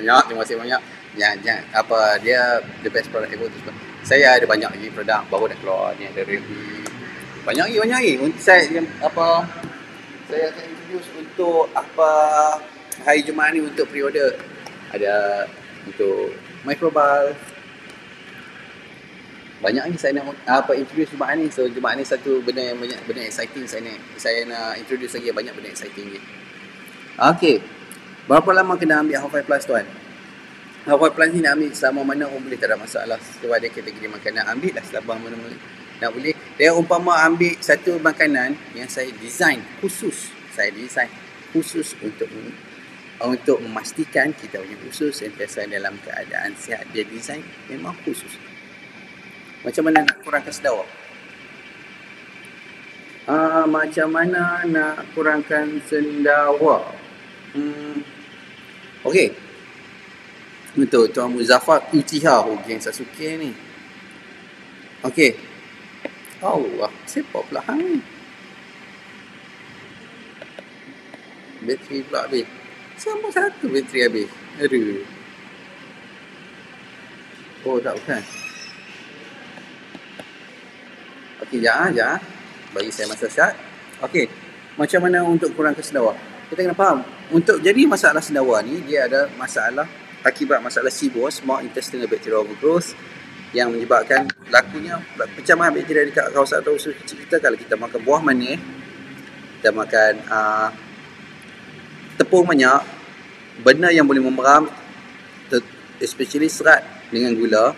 banyak. Jangan dia the best product ever tu sebab saya ada banyak lagi produk baru dah keluar ni, ada Revi. Banyak lagi. Untuk saya akan introduce untuk hari Jumaat ni untuk pre-order. Ada untuk microbal. Banyak lagi saya nak introduce Jumaat ni. So Jumaat ni satu benda yang banyak benda exciting saya nak introduce lagi, banyak benda exciting ni. Okey. Berapa lama kena ambil Half Plus tuan? Half Plus ni nak ambil selama mana pun boleh, tak ada masalah. Sebab dia kategori makanan, ambil lah selama mana boleh. Dia umpama ambil satu makanan yang saya design khusus untuk memastikan kita punya usus sentiasa dalam keadaan sihat. Dia design memang khusus. Macam mana nak kurangkan sendawa? Macam mana nak kurangkan sendawa? Okey. Untuk Tuan Muzaffar Uchiha geng Sasuke ni. Okey. Allah, siapa pula hang ni? Bateri pula habis. Sama satu bateri habis. Aduh. Oh tak, bukan. Okey, jangan. Bagi saya masa sihat. Okey. Macam mana untuk kurangkan sendawa? Kita kena faham, untuk jadi masalah sendawa ni, dia ada masalah akibat masalah SIBO, Small Intestinal Bacterial Overgrowth, yang menyebabkan lakunya pecahan bakteria dekat kawasan atau usus kecil kita. Kalau kita makan buah manis, kita makan tepung banyak, benda yang boleh memeram, especially serat dengan gula,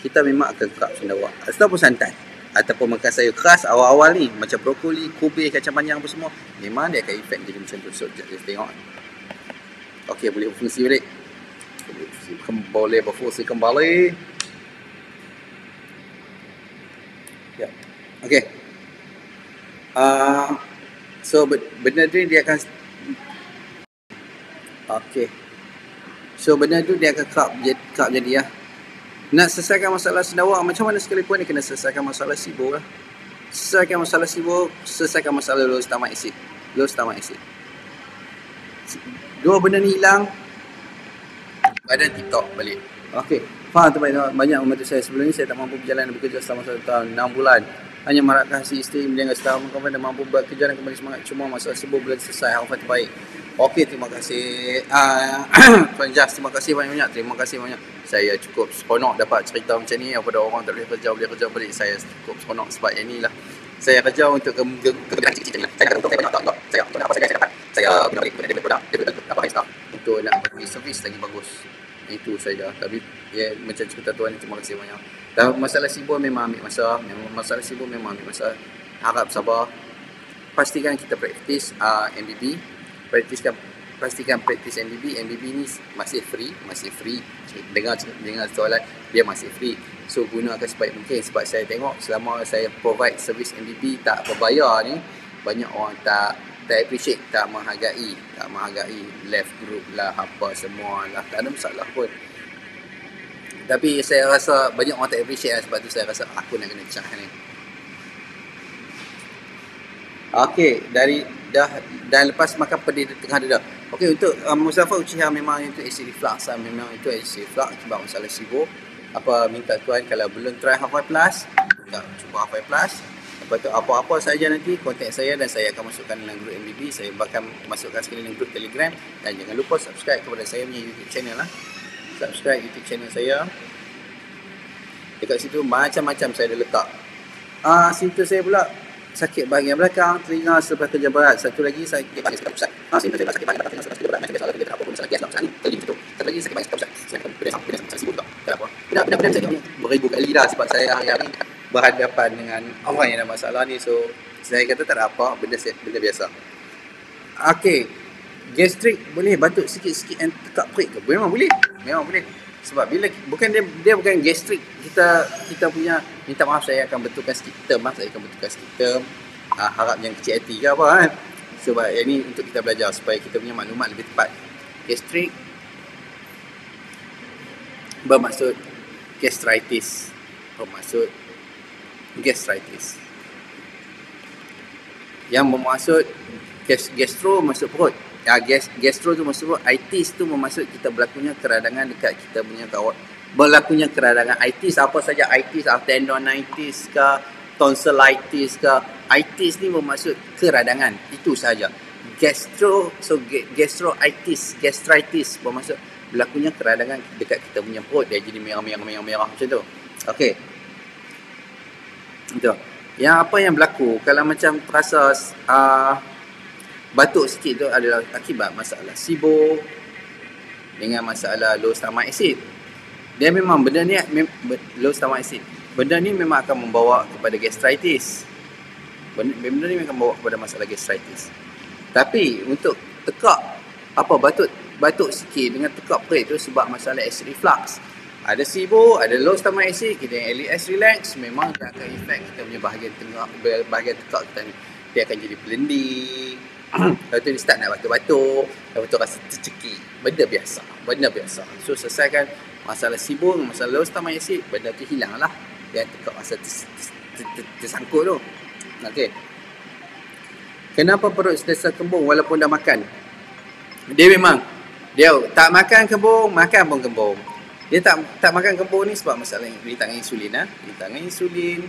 kita memang akan kerap sendawa. Ataupun santan, ataupun makan sayur keras awal-awal ni, macam brokoli, kubis, kacang panjang apa semua, memang dia akan efek jadi macam tu. So, kita tengok. Okey, boleh berfungsi balik. Boleh berfungsi kembali. Ya. Okey. So, benda tu dia akan benda tu dia akan kerap jadi ya. Nak selesaikan masalah sendawa macam mana sekalipun, dia kena selesaikan masalah SIBO lah. Selesaikan masalah SIBO, selesaikan masalah low stomach acid. Dua benda ni hilang, badan tip-top balik. Okey, faham tu banyak membantu saya. Sebelum ni saya tak mampu berjalan dan bekerja selama 1 tahun 6 bulan. Hanya mengharapkan hasil isteri menjaga setahun dan mampu bekerja dan kembali semangat. Cuma masalah SIBO belum selesai. Harapan terbaik. Okey, terima kasih Tuan Jas, terima kasih banyak-banyak. Terima kasih banyak. Saya cukup seronok dapat cerita macam ni. Daripada orang tak boleh kerja balik, saya cukup seronok sebab yang ni lah. Saya kerja untuk kemudahan kecil-kecil ni. Saya guna apa saja saya dapat. Saya guna balik kemudian daripada produk untuk nak bagi servis lagi bagus. Itu saja. Tapi ya, macam cerita tuan ni, terima kasih banyak. Dan masalah SIBO memang ambil masa. Harap sabar. Pastikan kita praktis MBB. Pastikan praktis MBB. MBB ni masih free. Dengar soalan, dia masih free. So gunakan sebaik mungkin. Sebab saya tengok selama saya provide servis MBB tak berbayar ni, banyak orang tak appreciate, tak menghargai left group lah, apa semua lah, tak ada masalah pun. Tapi saya rasa banyak orang tak appreciate lah, sebab tu saya rasa aku nak kena cah ni. Okey, dan lepas makan pedih di tengah dada. Okey, untuk Muzaffar Uchiha memang itu acid reflux lah. Memang itu acid reflux sebab masalah SIBO. Minta tuan kalau belum try Halfway Plus, cuba Halfway Plus. Lepas tu apa-apa saja nanti kontak saya dan saya akan masukkan dalam grup MBB. Saya bahkan masukkan sekali dalam grup Telegram. Dan jangan lupa subscribe kepada saya punya YouTube channel lah. Subscribe YouTube channel saya. Dekat situ macam-macam saya dah letak. Simptom saya pula sakit bahagian belakang, telinga sebelah kerja berat. Satu lagi sakit bahagian sebelah pusat. Simptom saya sakit bahagian belakang, telinga sebelah kerja berat. Macam biasa kita apa pun masalah gas lah. Masalah ni telinga situ. Satu lagi sakit bahagian sebelah pusat. Saya akan pedas masalah SIBO juga. Kenapa? Benar-benar saya tengok beribu kali dah sebab saya hari-hari berhadapan dengan orang yang ada masalah ni. So saya kata tak ada apa, benda biasa. Okey, gastrik boleh batuk sikit-sikit and tekak perut ke? Memang boleh. Sebab bila dia bukan gastrik, kita punya, minta maaf saya akan betulkan sikit term. Harap jangan kecil hati ke apa kan. Sebab ini untuk kita belajar supaya kita punya maklumat lebih tepat. Gastrik bermaksud gastritis. Yang bermaksud gastro masuk perut. Gastro tu maksud perut. Itis tu bermaksud kita berlakunya keradangan dekat kita punya kawat. Berlakunya keradangan itis, apa saja itis, tendonitis ke, tonsillitis ke. Itis ni bermaksud keradangan. Itu saja. Gastritis bermaksud berlakunya keradangan dekat kita punya perut. Dia jadi merah macam tu. Okey. Itu. Apa yang berlaku kalau macam terasa batuk sikit tu adalah akibat masalah SIBO dengan masalah low stomach acid. Dia memang benda ni low stomach acid. Benda ni memang akan membawa kepada gastritis. Benda ni akan membawa kepada masalah gastritis. Tapi untuk tekak batuk sikit dengan tekak perut tu sebab masalah acid reflux. Ada SIBO, ada low stomach acid, kita yang LES relax, memang dia akan efek kita punya bahagian tekak kita ni. Dia akan jadi blending. Lepas tu dia start nak batuk-batuk. Lepas tu rasa tercekik. Benda biasa. So selesaikan masalah SIBO, masalah low stomach acid, benda tu hilang lah. Dia tekak rasa tersangkut tu. Okey. Kenapa perut sentiasa kembung walaupun dah makan? Dia tak makan kembung, makan pun kembung. Dia tak makan kembung ni sebab masalah rintangan insulin. Rintangan insulin.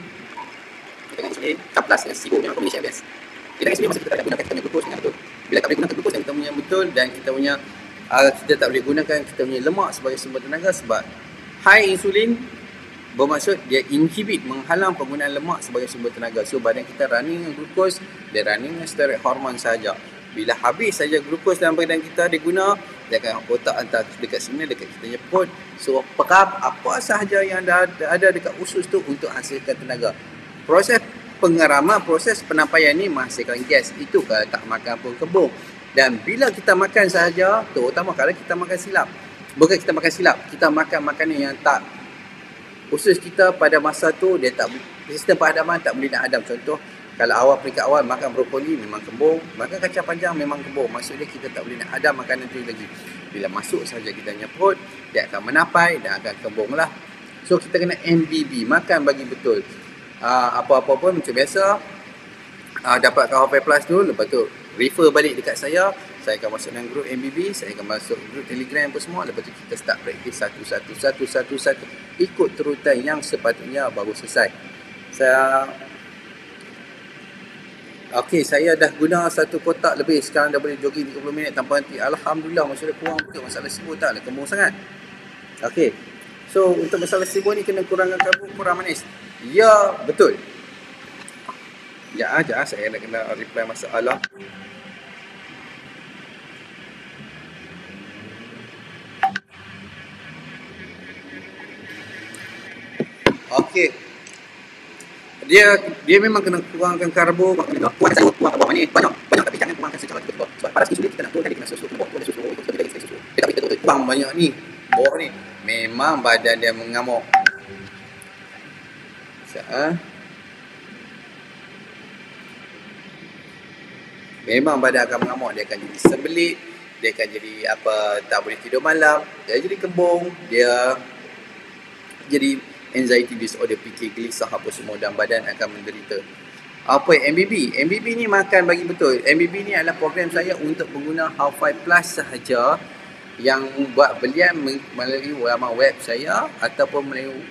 Kaplas dengan SIBO memang kombinasi best. Kita akan masa kita tak gunakan kita punya glukos dengan betul. Bila tak boleh gunakan glukos yang kita punya betul, dan kita punya kita tak boleh gunakan kita punya lemak sebagai sumber tenaga, sebab high insulin bermaksud dia inhibit, menghalang penggunaan lemak sebagai sumber tenaga. So badan kita running dengan glukos, dia running dengan steroid hormon saja. Bila habis saja glukos dalam badan kita diguna, dia akan otak hantar dekat sini, dekat kita punya perut. So perap apa sahaja yang ada dekat usus tu untuk hasilkan tenaga. Proses pengeraman, proses penampaian ni menghasilkan gas. Itu kalau tak makan pun kembung. Dan bila kita makan sahaja, terutama kalau kita makan silap. Bukan kita makan silap, kita makan makanan yang tak, usus kita pada masa tu dia tak, sistem perhadaman tak boleh nak hadam. Contoh, kalau awal peringkat awal makan brokoli memang kembung, makan kacang panjang memang kembung. Maksudnya kita tak boleh nak hadam makanan tu lagi. Bila masuk sahaja kita punya perut, dia akan menapai dan akan kembung lah. So kita kena MBB, makan bagi betul. Apa-apa pun macam biasa, dapatkan Hafal Plus tu, lepas tu refer balik dekat saya akan masuk dalam grup MBB, saya akan masuk grup Telegram apa semua. Lepas tu kita start praktis satu. Ikut turutan yang sepatutnya baru selesai. Saya dah guna satu kotak lebih. Sekarang dah boleh jogging 30 minit tanpa henti. Alhamdulillah, maksudnya kurang betul. Masalah sibuk tak lah, kembung sangat. Okey. So untuk masalah sibuk ni kena kurangkan karbo, kurang manis. Ya, betul. Sekejap saya nak kena reply masalah. Okey. Dia memang kena kurangkan karbo. Kurangkan saya kurang karbo ni banyak tapi jangan kurangkan secara tiba-tiba. Sebab pada sikit kita nak turunkan dia kena susu. Dia tak boleh kurang banyak ni. Bawah ni memang badan dia mengamuk. Memang badan akan mengamuk, dia akan jadi sembelit, dia akan jadi tak boleh tidur malam, dia jadi kembung, dia jadi anxiety disorder, fikir gelisah apa semua, dan badan akan menderita. Apa MBB? MBB ni makan bagi betul. MBB ni adalah program saya untuk pengguna Hafal Plus sahaja yang buat belian melalui laman web saya ataupun melalui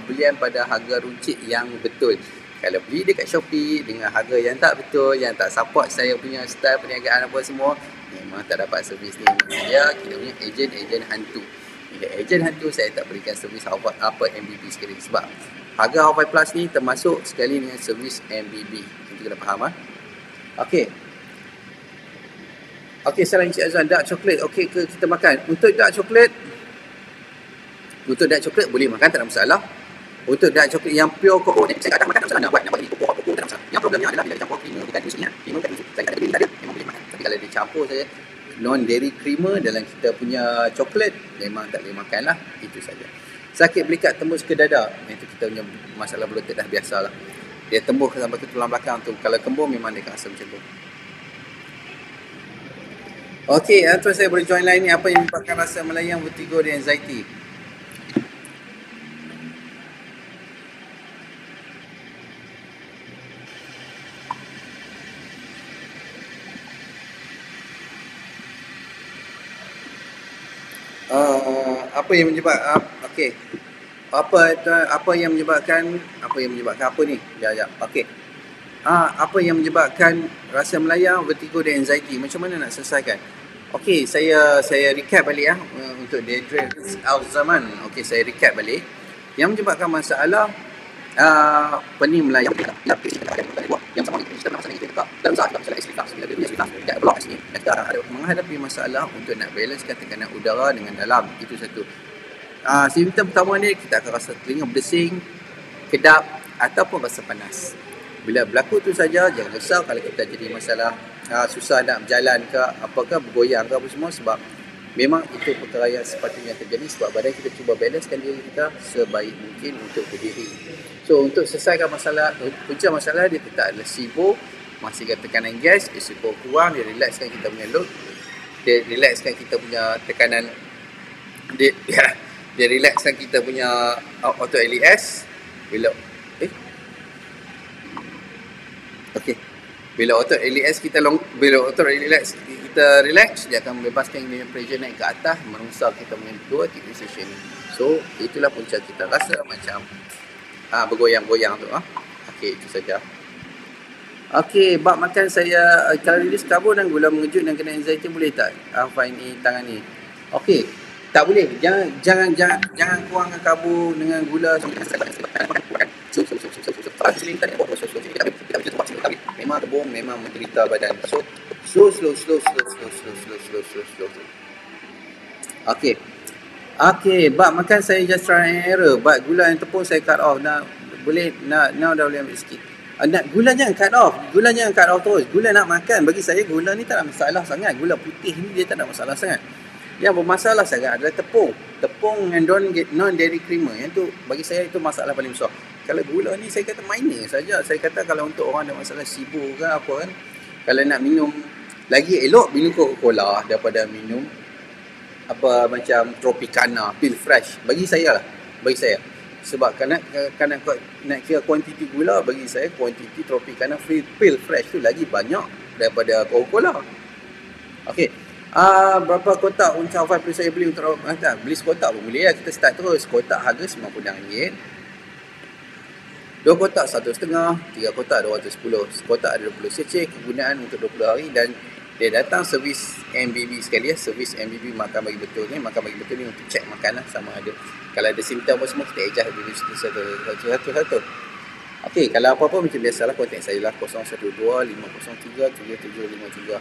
belian pada harga runcit yang betul. Kalau beli dekat Shopee dengan harga yang tak betul, yang tak support saya punya style perniagaan apa semua, memang tak dapat servis ni. Dia kita punya ejen hantu. Bila ejen hantu, saya tak berikan servis MBB sekali. Sebab harga Hafal Plus ni termasuk sekali dengan servis MBB. Kita kena faham. Okey, salam Encik Azwan. Dark coklat okey ke kita makan? Untuk dark coklat boleh makan, tak ada masalah. Untuk dark coklat yang pure koko ni, saya tak makan, tak masalah. Nak buat ni koko tak masalah. Yang problemnya adalah bila dicampur creamer dekat susunya, creamer dekat susu. Saya kata bila dia memang boleh makan. Tapi kalau dicampur saya non-dairy creamer dalam kita punya coklat, memang tak boleh makan lah. Itu saja. Sakit belikat tembus ke dada, itu kita punya masalah bloated dah biasalah. Dia tembus sampai ke tulang belakang tu. Kalau kembung memang dia akan rasa macam tu. Okey, tuan saya boleh join line ni. Apa yang menyebabkan rasa melayang, vertigo dan anxiety? Apa yang menyebabkan apa yang menyebabkan apa ni? Okey. Apa yang menyebabkan rasa melayang, vertigo dan anxiety? Macam mana nak selesaikan? Okey, saya recap balik untuk Deidre Al-Zaman. Okey, saya recap balik. Yang menyebabkan masalah pening melayang, yang sama kita nak masalah itu juga. Dalam saat masalah reflux, bila dia reflux dekat blok sini, kita ada menghadapi masalah untuk nak balancekan tekanan udara dengan dalam. Itu satu. Simptom pertama ni kita akan rasa telinga berdesing, kedap ataupun rasa panas. Bila berlaku tu saja, jangan risau kalau kita jadi masalah susah nak berjalan ke apakah, bergoyang ke apa semua, sebab memang itu perkara yang sepatutnya terjadi sebab badan kita cuba balancekan diri kita sebaik mungkin untuk berdiri. So untuk selesaikan masalah, punca masalah dia tetap adalah sibuk, masihkan tekanan gas, risiko kurang, dia relaxkan kita punya load, dia relaxkan kita punya tekanan, dia relaxkan kita punya auto LES. Bila auto LES kita relax, dia akan membebaskan pressure naik ke atas, merusak kita punya dua titik session. So itulah punca kita rasa macam bergoyang-goyang tu. Okey, itu saja. Okey, bab makan saya kalau reduce karbo dan gula mengejut dan kena anxiety boleh tak? Fine ni tangan ni. Okey, tak boleh. Jangan kurangkan karbo dengan gula. Memang tebung, memang menderita badan. So slow. Okey. Okey, bab makan saya just try and error. Bab gula yang tepung saya cut off. Dah boleh dah boleh ambil sikit. Gula jangan cut off. Gula jangan cut off terus. Gula nak makan. Bagi saya gula ni tak ada masalah sangat. Gula putih ni dia tak ada masalah sangat. Yang bermasalah sangat adalah tepung. Tepung dengan non-dairy creamer. Yang tu bagi saya itu masalah paling besar. Kalau gula ni saya kata minor saja. Saya kata kalau untuk orang ada masalah sibuk ke apa kan. Kalau nak minum lagi elok minum Coca-Cola daripada minum apa macam Tropicana, pil fresh. Bagi saya lah. Bagi saya. Sebab nak kira kuantiti gula, bagi saya kuantiti Tropicana pil fresh tu lagi banyak daripada Coca-Cola. Okey. Berapa kotak Unca 5 plus saya beli untuk beli sekotak pun boleh lah. Kita start terus. Kotak harga RM90. 2 kotak 1.5, 3 kotak 210. Sekotak ada 20 cc, kegunaan untuk 20 hari dan dia datang servis MBB sekali ya. Servis MBB makan bagi betul ni. Makan bagi betul ni untuk cek makan lah sama ada. Kalau ada simptom apa semua kita adjust dulu satu. Okey, kalau apa-apa macam biasalah kontak saya lah 012-503-7753.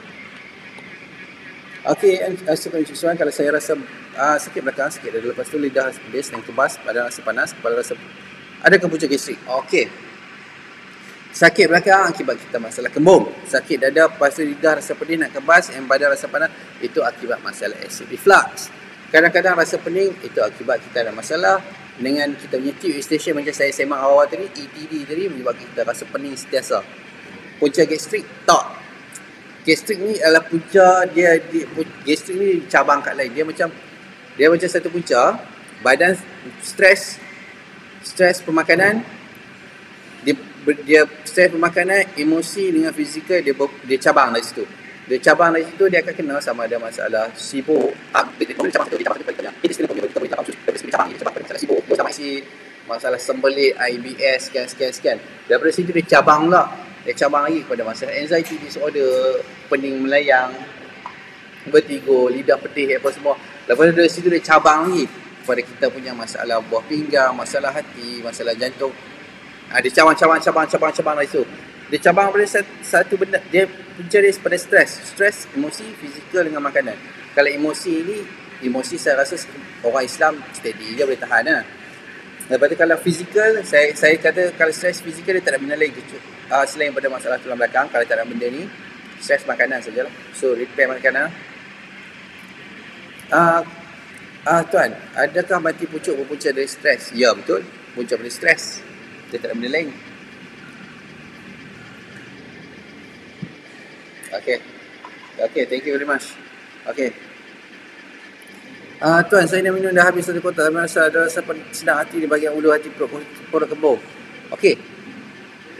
Okey, sesuai kalau saya rasa sakit belakang, sakit dada, lepas tu lidah pedas dan kebas, badan rasa panas, kepala rasa ada punca gastrik. Okey. Sakit belakang akibat kita masalah kembung. Sakit dada, lepas tu lidah rasa pedih nak kebas, dan badan rasa panas, itu akibat masalah acid reflux. Kadang-kadang rasa pening, itu akibat kita ada masalah dengan kita punya tube eustachian macam saya semak awal tadi, ETD tadi menyebabkan kita rasa pening sentiasa. Punca gastrik tak. Gastrik ni adalah punca gastrik ni cabang kat lain. Dia macam satu punca, badan stres pemakanan, dia stres pemakanan, emosi dengan fizikal dia cabang dari situ. Dia cabang dari situ, dia akan kena sama ada masalah sibuk. Masalah sembelit, IBS, sekian. Daripada situ dia cabang pula. Dia cabang lagi kepada masalah anxiety disorder, pening melayang, vertigo, lidah pedih apa semua. Lepas dari situ dia cabang lagi kepada kita punya masalah buah pinggang, masalah hati, masalah jantung. Dia cabang dari situ. Dia cabang pada satu benda. Dia punca dia pada stres, emosi, fizikal dengan makanan. Kalau emosi saya rasa orang Islam steady je boleh tahan lah. Lepas tu kalau fizikal, saya kata kalau stres fizikal dia tak ada benda lain selain pada masalah tulang belakang. Kalau tak ada benda ni, stres makanan sajalah. So repair makanan. Tuan, adakah mati pucuk berpunca dari stres? Ya, betul. Punca dari stres. Dia tak ada benda lain. Okay, thank you very much. Okay. Tuan, saya nak minum dah habis satu kotak. Saya rasa sedang hati di bahagian ulu hati perut kembung. Okey.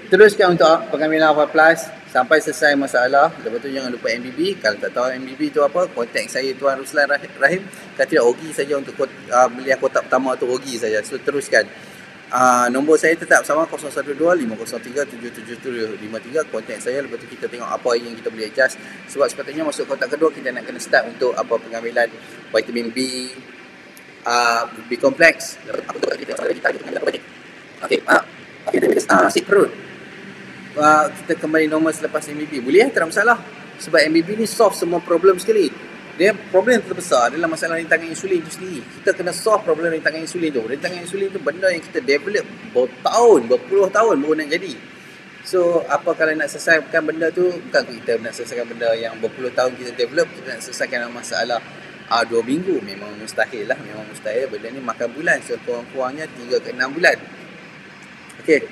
Teruskan untuk pengambilan Alpha Plus sampai selesai masalah. Lepas tu jangan lupa MBB. Kalau tak tahu MBB tu apa, kontak saya Tuan Ruslan Rahim. Kalau tidak, Ogi saja untuk belian kotak pertama tu, Ogi saja. So teruskan. Nombor saya tetap sama 012-503-7753. Kontak saya, lepas tu kita tengok apa yang kita boleh adjust. Sebab sepatutnya masuk kotak kedua kita nak kena start untuk apa pengambilan vitamin B, B kompleks. Sakit perut. Kita kembali normal selepas MBB. Boleh tak ada masalah. Sebab MBB ni solve semua problem sekali. Dia problem terbesar adalah masalah rintangan insulin itu sendiri. Kita kena solve problem rintangan insulin tu. Rintangan insulin tu benda yang kita develop berpuluh tahun baru nak jadi. So, apa kalau nak selesaikan benda tu, bukan kita nak selesaikan benda yang berpuluh tahun kita develop, kita nak selesaikan masalah 2 minggu. Memang mustahil lah, memang mustahil. Benda ni makan bulan, so kurang-kurangnya 3 ke 6 bulan. Okey.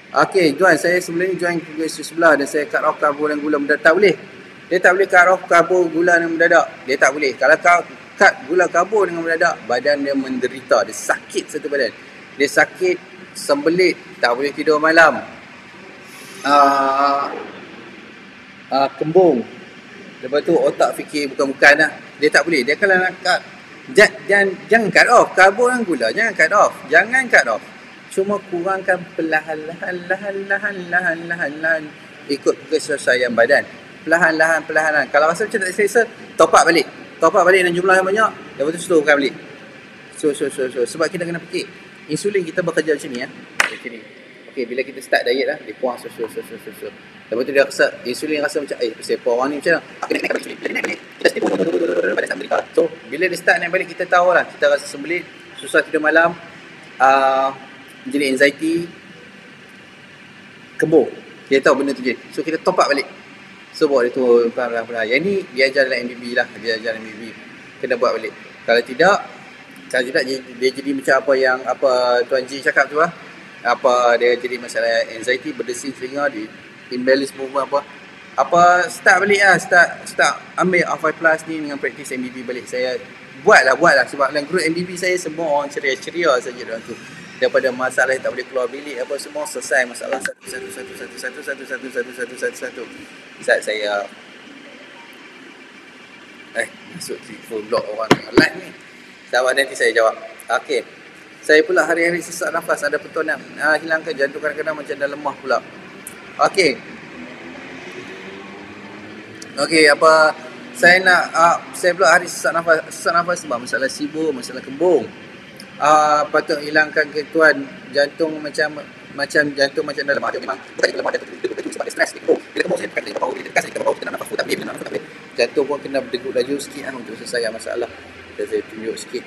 Okey, Tuan, saya sebelum ni join ke sebelah dan saya cut off karbo dan gula mendadak. Tak boleh. Dia tak boleh cut off karbo, gula dengan mendadak. Dia tak boleh. Kalau cut gula karbo dengan mendadak, badan dia menderita. Dia sakit satu badan. Dia sakit, sembelit, tak boleh tidur malam. Kembung. Lepas tu otak fikir bukan-bukan lah. Dia tak boleh. Dia kalau nak cut, jangan cut off karbo dan gula. Jangan cut off. Cuma kurangkan perlahan-lahan ikut kesesuaian badan. Perlahan-lahan. Kalau rasa macam tak selesa, top up balik dengan jumlah yang banyak, lepas tu slowkan balik. So. Sebab kita kena fikir, insulin kita bekerja macam ni macam ni. Okay, bila kita start diet lah, dia kurang so. Lepas tu dia rasa, insulin rasa macam, siapa orang ni macam mana? Aku naik balik insulin. Kita stay pada Amerika. So, bila dia start naik balik, kita tahu lah, kita rasa sembelit, susah tidur malam, jadi anxiety, kembung. Dia tahu benda tu je. So, kita top up balik. So, bawa dia turun pelan-pelan. Yang ni, dia ajar dalam MBB lah. Kena buat balik. Kalau tidak, dia jadi macam apa Tuan Ji cakap tu lah. Dia jadi masalah anxiety, berdesin telinga, di imbalance movement start balik lah, start ambil R5 Plus ni dengan praktis MBB balik. Saya buatlah sebab dalam group MBB saya semua orang ceria saja dalam tu. Daripada masalah yang tak boleh keluar bilik semua selesai masalah satu. Saat saya masuk full block orang live ni. Sabar nanti saya jawab. Okey. Saya pula hari-hari sesak nafas, ada petuanan, hilangkan jantung kadang-kadang macam dah lemah pula. Okey, saya pula hari sesak nafas sebab masalah sibuk, masalah kembung. Patut hilangkan ketuan jantung macam jantung macam dah lemah. Memang bukan lemah jantung sebab dia stres, dia kembung saya tekan dia bau, dia tekan saya bau, kita nak nafas tak boleh. Jantung pun kena berdegup laju sikit untuk selesai masalah. Saya tunjuk sikit.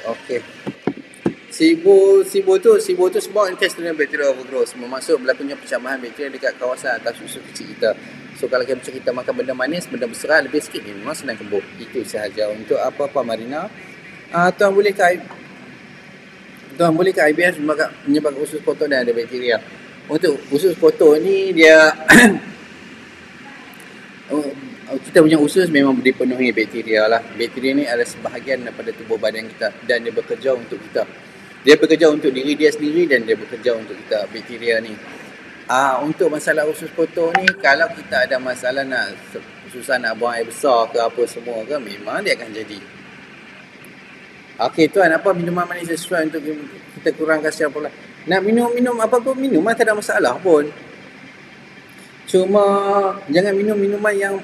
Okey. SIBO tu sebab intestinal bacterial overgrowth, bermaksud berlakunya pencemaran bakteri dekat kawasan atas usus kecil kita. So kalau kita makan benda manis, benda berserat lebih sikit ni memang senang kembung. Itu sahaja. Untuk apa Marina? Tuan boleh ke IBS menyebabkan usus kotor dan ada bakteria. Untuk usus kotor ni dia kita punya usus memang dipenuhi bakteria lah. Bakteria ni adalah sebahagian daripada tubuh badan kita dan dia bekerja untuk kita. Dia bekerja untuk diri dia sendiri dan dia bekerja untuk kita, bakteria ni. Untuk masalah usus kotor ni, kalau kita ada masalah susah nak buang air besar ke apa semua ke, memang dia akan jadi. Okey tuan, apa minuman manis sesuai untuk kita kurangkan secara perlahan? Nak minum apa pun minum, tak ada masalah pun. Cuma jangan minum minuman yang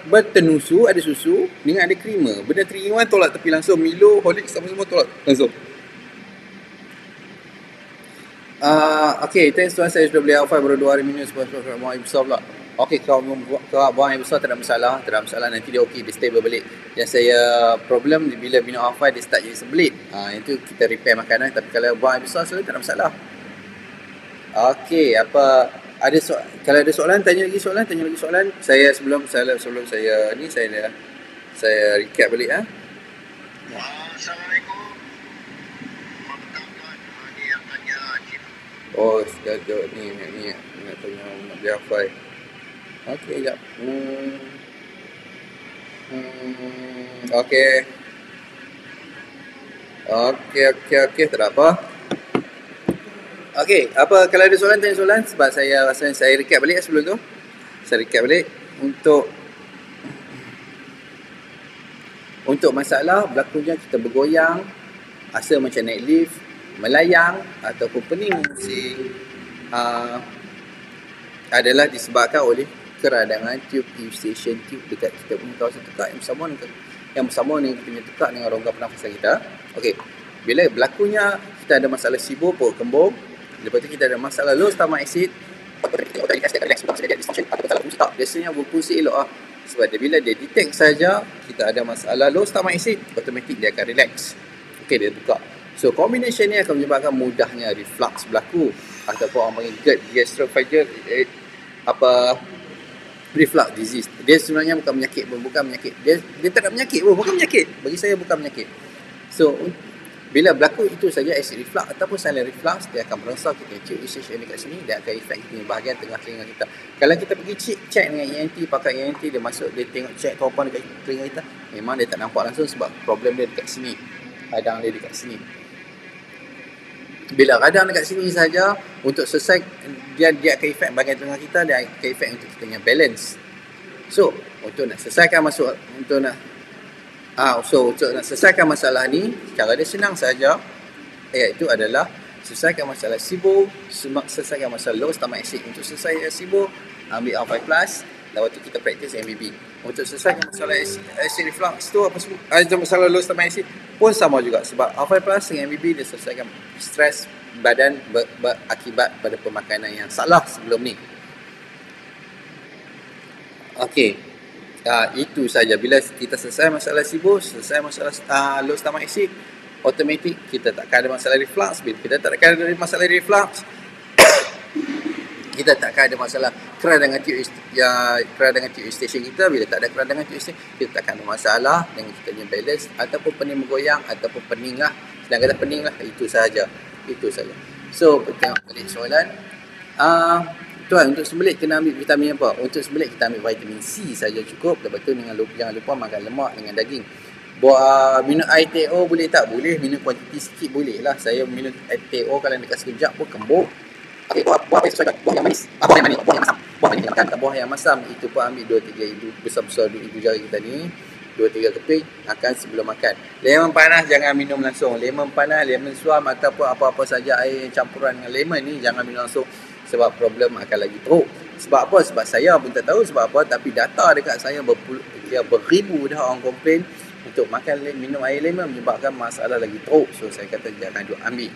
bertenusu, ada susu dengan ada krema. Benda 3-in-1 tolak tepi langsung. Milo, Horlicks, semua tolak langsung. Okey, thanks tuan, saya sudah beli R5 baru 2 hari minum sebab buang air besar pula. Okey, kalau buang air besar tak ada masalah, nanti dia okey, dia stable balik. Yang saya problem bila minum R5 dia start jadi sembelit. Itu kita repair makanan, tapi kalau buang air besar selalu tak ada masalah. Okey, kalau ada soalan, tanya lagi soalan. Saya sebelum saya ni saya recap balik Assalamualaikum. Oh, sekejap ni nak tanya nak beli apa. Okey, sekejap. Okey, tak ada apa. Okey, kalau ada soalan, tanya soalan sebab saya rasa saya recap balik sebelum tu. Saya recap balik untuk masalah berlakunya kita bergoyang, rasa macam naik lift, melayang ataupun pening pusing, adalah disebabkan oleh keradangan tube eustachian tube dekat kita punya kawasan tekak yang bersama dengan kita punya tekak dengan rongga pernafasan kita. Okey, bila berlakunya kita ada masalah SIBO, perut kembung, lepas tu kita ada masalah low stomach acid, biasanya berfungsi elok sebab bila dia detect saja kita ada masalah low stomach acid, automatik dia akan relax. Okey, dia buka. So combination ni akan menyebabkan mudahnya reflux berlaku ataupun orang panggil GERD, gastroesophageal reflux disease. Dia sebenarnya bukan penyakit. Dia tak ada penyakit pun, bukan penyakit. Bagi saya bukan penyakit. So Bila berlaku itu saja acid reflux ataupun silent reflux, dia akan merangsang kita acute usage yang dekat sini, dia akan efek di bahagian tengah telinga kita. Kalau kita pergi check dengan ENT, pakai ENT, dia masuk, dia tengok check topan dekat telinga kita, memang dia tak nampak langsung sebab problem dia dekat sini, radang dia dekat sini. Bila radang dekat sini saja, untuk selesai dia akan efek bahagian tengah kita, dia akan efek untuk kita punya balance. So untuk nak selesaikan untuk nak selesaikan masalah ni, cara dia senang saja, iaitu adalah selesaikan masalah SIBO, selesaikan masalah low stomach acid. Untuk selesaikan SIBO, ambil R5+, lepas tu kita praktis MBB. Untuk selesaikan masalah acid reflux tu apa semua, masalah low stomach acid pun sama juga, sebab R5+ dengan MBB dia selesaikan stres badan berakibat pada pemakanan yang salah sebelum ni. Okey. Itu saja. Bila kita selesai masalah SIBO, selesai masalah low stomach acid, automatik kita takkan ada masalah reflux. Bila kita takkan ada masalah reflux, kita takkan ada masalah keradangan tube eustachian kita. Bila tak ada keradangan tube eustachian, kita takkan ada masalah dengan kita punya balance ataupun pening bergoyang ataupun pening lah. Sedang kata pening lah, itu saja. So tengok balik soalan. Tuan, untuk sembelit kena ambil vitamin apa? Untuk sembelit kita ambil vitamin C saja cukup. Lepas tu jangan lupa makan lemak dengan daging. Minum air TO boleh tak? Boleh. Minum kuantiti sikit boleh lah. Saya minum air TO kalau dekat sekejap pun kembung. Okay, buah apa sesuai? Buah yang manis. Buah yang masam. Buah yang makan. Buah yang masam itu pun ambil 2-3 ibu besar-besar ibu jari kita ni. 2-3 keping makan sebelum makan. Lemon panas jangan minum langsung. Lemon panas, lemon suam ataupun apa-apa saja air campuran dengan lemon ni jangan minum langsung, sebab problem akan lagi teruk. Sebab apa? Sebab saya pun tak tahu sebab apa, tapi data dekat saya beribu dah orang komplain untuk minum air lemon menyebabkan masalah lagi teruk. So saya kata jangan duk ambil.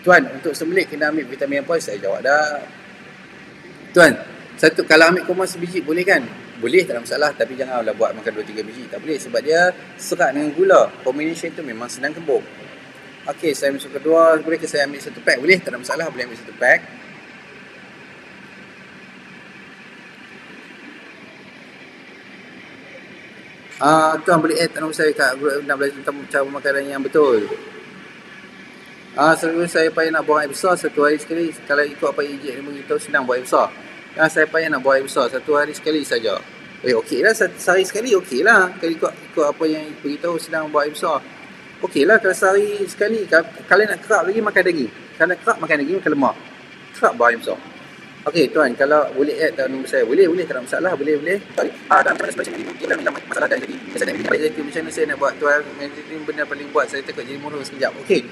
Tuan, untuk sembelit kena ambil vitamin apa? Saya jawab dah. Tuan, kalau ambil kurma sebiji boleh kan? Boleh, tak ada masalah, tapi janganlah buat makan 2-3 biji. Tak boleh sebab dia serat dengan gula. Combination tu memang senang kembung. Okey, saya masuk kedua, boleh ke saya ambil 1 pack? Boleh, tak ada masalah, boleh ambil 1 pack. Tuan boleh add nama saya kat grup nak belajar tentang cara makanan yang betul. Selalu saya payah nak buang air besar 1 hari sekali. Kalau ikut apa EJ dia beritahu senang buang air besar. Saya payah nak buang air besar 1 hari sekali saja. Okey lah, sehari sekali okey lah. Kalau ikut apa yang beritahu senang buang air besar. Okey lah kalau sehari sekali. Kalau nak kerap lagi makan daging. Kalau nak kerap makan daging, makan lemak. Kerap buang air besar. Okey tuan, kalau boleh add nombor saya. Boleh, tak ada masalah. Boleh. Sorry. Dan pada sebab kita minta masalah dah jadi. Saya nak minta jadi macam mana saya nak buat tuan. Ini benda paling buat saya takut jadi murung sekejap. Okey.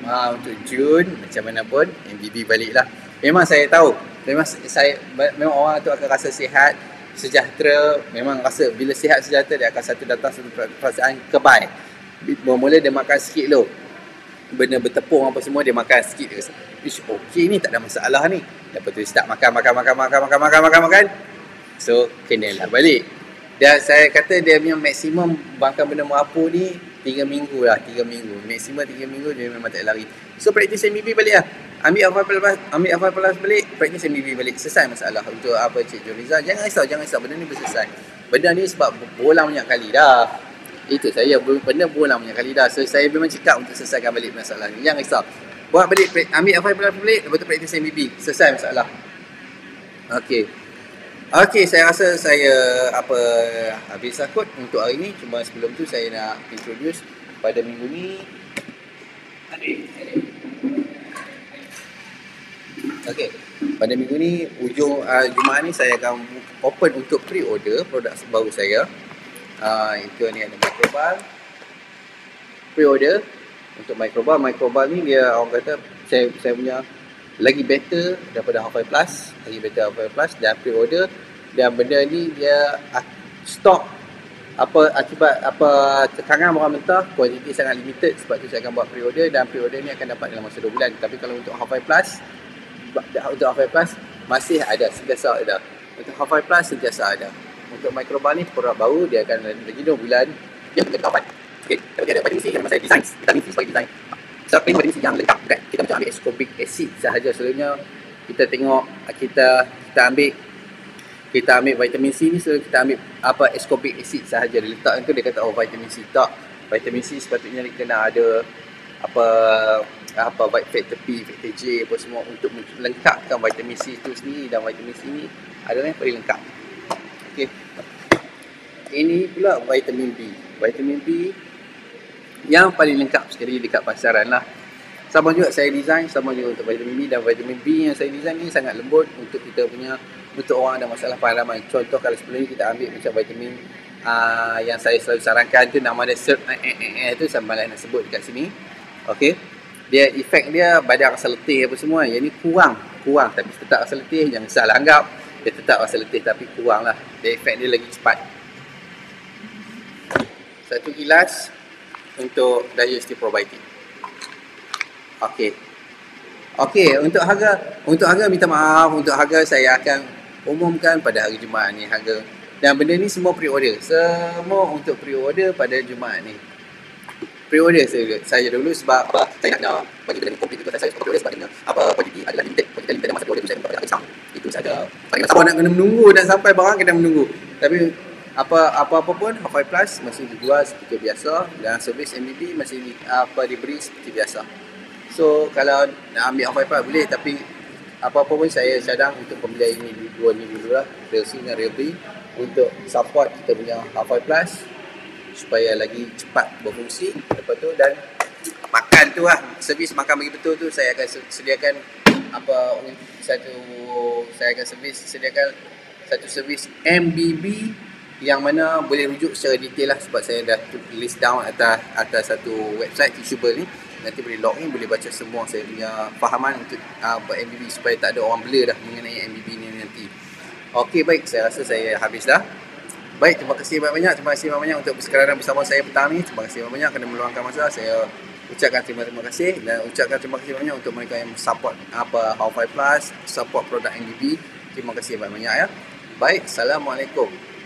Untuk Jun, macam mana pun MBB balik lah. Memang saya tahu. Memang orang tu akan rasa sihat, sejahtera. Memang rasa bila sihat sejahtera, dia akan datang satu perasaan kebaik. Mula dia makan sikit dulu. Benda bertepung apa semua dia makan sikit. Dia rasa, okey ni tak ada masalah ni. Lepas tu start makan. So kenalah balik. Dan saya kata dia punya maksimum makan benda merapu ni 3 minggu lah. 3 minggu. Maksimum 3 minggu dia memang tak lari. So praktis MBB balik lah. Ambil apa balik, praktis MBB balik. Selesai masalah. Untuk apa Cik Joriza, jangan risau. Benda ni berselesai. Benda ni sebab berulang banyak kali dah. Itu saya benda berulang banyak kali dah. So saya memang cakap untuk selesaikan balik masalah ni. Jangan risau. Buat balik, ambil apa balik, lepas tu praktis MBB. Selesai masalah. Okey, saya rasa saya habis akut untuk hari ni. Cuma sebelum tu saya nak introduce pada minggu ni. Okey, pada minggu ni ujung Jumaat ni saya akan open untuk pre-order produk baru saya. Itu ni ada microbal. Pre-order untuk microbal ni dia orang kata saya punya lagi better daripada Half-Life Plus, dan pre-order, dan benda ni dia stok akibat kekangan orang mentah, kuantiti sangat limited, sebab tu saya akan buat pre-order, dan pre-order ni akan dapat dalam masa 2 bulan. Tapi kalau untuk Half-Life Plus masih ada, sentiasa ada. Untuk Half-Life Plus sentiasa ada. Untuk microbal ni produk baru, dia akan lagi 2 bulan dia akan dapat. Okey, tapi ada vitamin C yang saya design, vitamin C sebagai design. Sebab ini vitamin C yang lengkap kan. Kita macam ambil ascorbic acid sahaja. Selalunya kita tengok kita ambil vitamin C ni, selalu kita ambil ascorbic acid sahaja. Dia letak tu dia kata vitamin C. Tak, vitamin C sepatutnya kena ada apa faktor P, faktor J apa semua untuk melengkapkan vitamin C itu sendiri, dan vitamin C ni adalah yang paling lengkap. Okey. Ini pula vitamin B. Vitamin B yang paling lengkap sekali dekat pasaran lah. Sama juga saya design, sama juga untuk vitamin B, dan vitamin B yang saya design ni sangat lembut untuk kita punya, untuk orang ada masalah pengalaman. Contoh kalau sebelum ni kita ambil macam vitamin yang saya selalu sarankan tu, nama dia SERP tu, saya malas nak sebut dekat sini. Okey. Dia efek dia badan rasa letih apa semua. Yang ni kurang, tapi tetap rasa letih. Jangan salah anggap dia tetap rasa letih tapi kurang lah. Dia efek dia lagi cepat. Satu gelas untuk digestive probiotic. Okey, untuk harga minta maaf, untuk harga saya akan umumkan pada hari Jumaat ni harga. Dan benda ni semua pre-order. Semua untuk pre-order pada Jumaat ni. Pre-order saya dulu sebab saya nak bagi benda ni komplit juga. Saya pre-order sebab dia quantity adalah limited. Quantity limited dan masa pre-order tu saya dapat discount. Itu saja. Siapa nak kena menunggu dan sampai barang kena menunggu. Tapi apa pun Half Plus masih dijual seperti biasa, dan servis MBB masih diberi seperti biasa. So kalau nak ambil Half Plus boleh, tapi apa pun saya cadang untuk pembelian ini dua ni dululah, Real C dan Real B, untuk support kita punya Half Plus supaya lagi cepat berfungsi. Lepas tu, dan makan tu lah, servis makan bagi betul tu, saya akan sediakan sediakan satu servis MBB yang mana boleh rujuk secara detail lah, sebab saya dah list down atas satu website Teachable ni. Nanti boleh login, boleh baca semua saya punya fahaman untuk MBB, supaya tak ada orang blur dah mengenai MBB ni nanti. Okey, baik, saya rasa saya habis dah. Baik, terima kasih banyak untuk bersekararan bersama saya petang ni. Terima kasih banyak kerana meluangkan masa. Saya ucapkan terima kasih, dan ucapkan terima kasih banyak untuk mereka yang support Half Plus, support produk MBB. Terima kasih banyak ya. Baik, Assalamualaikum.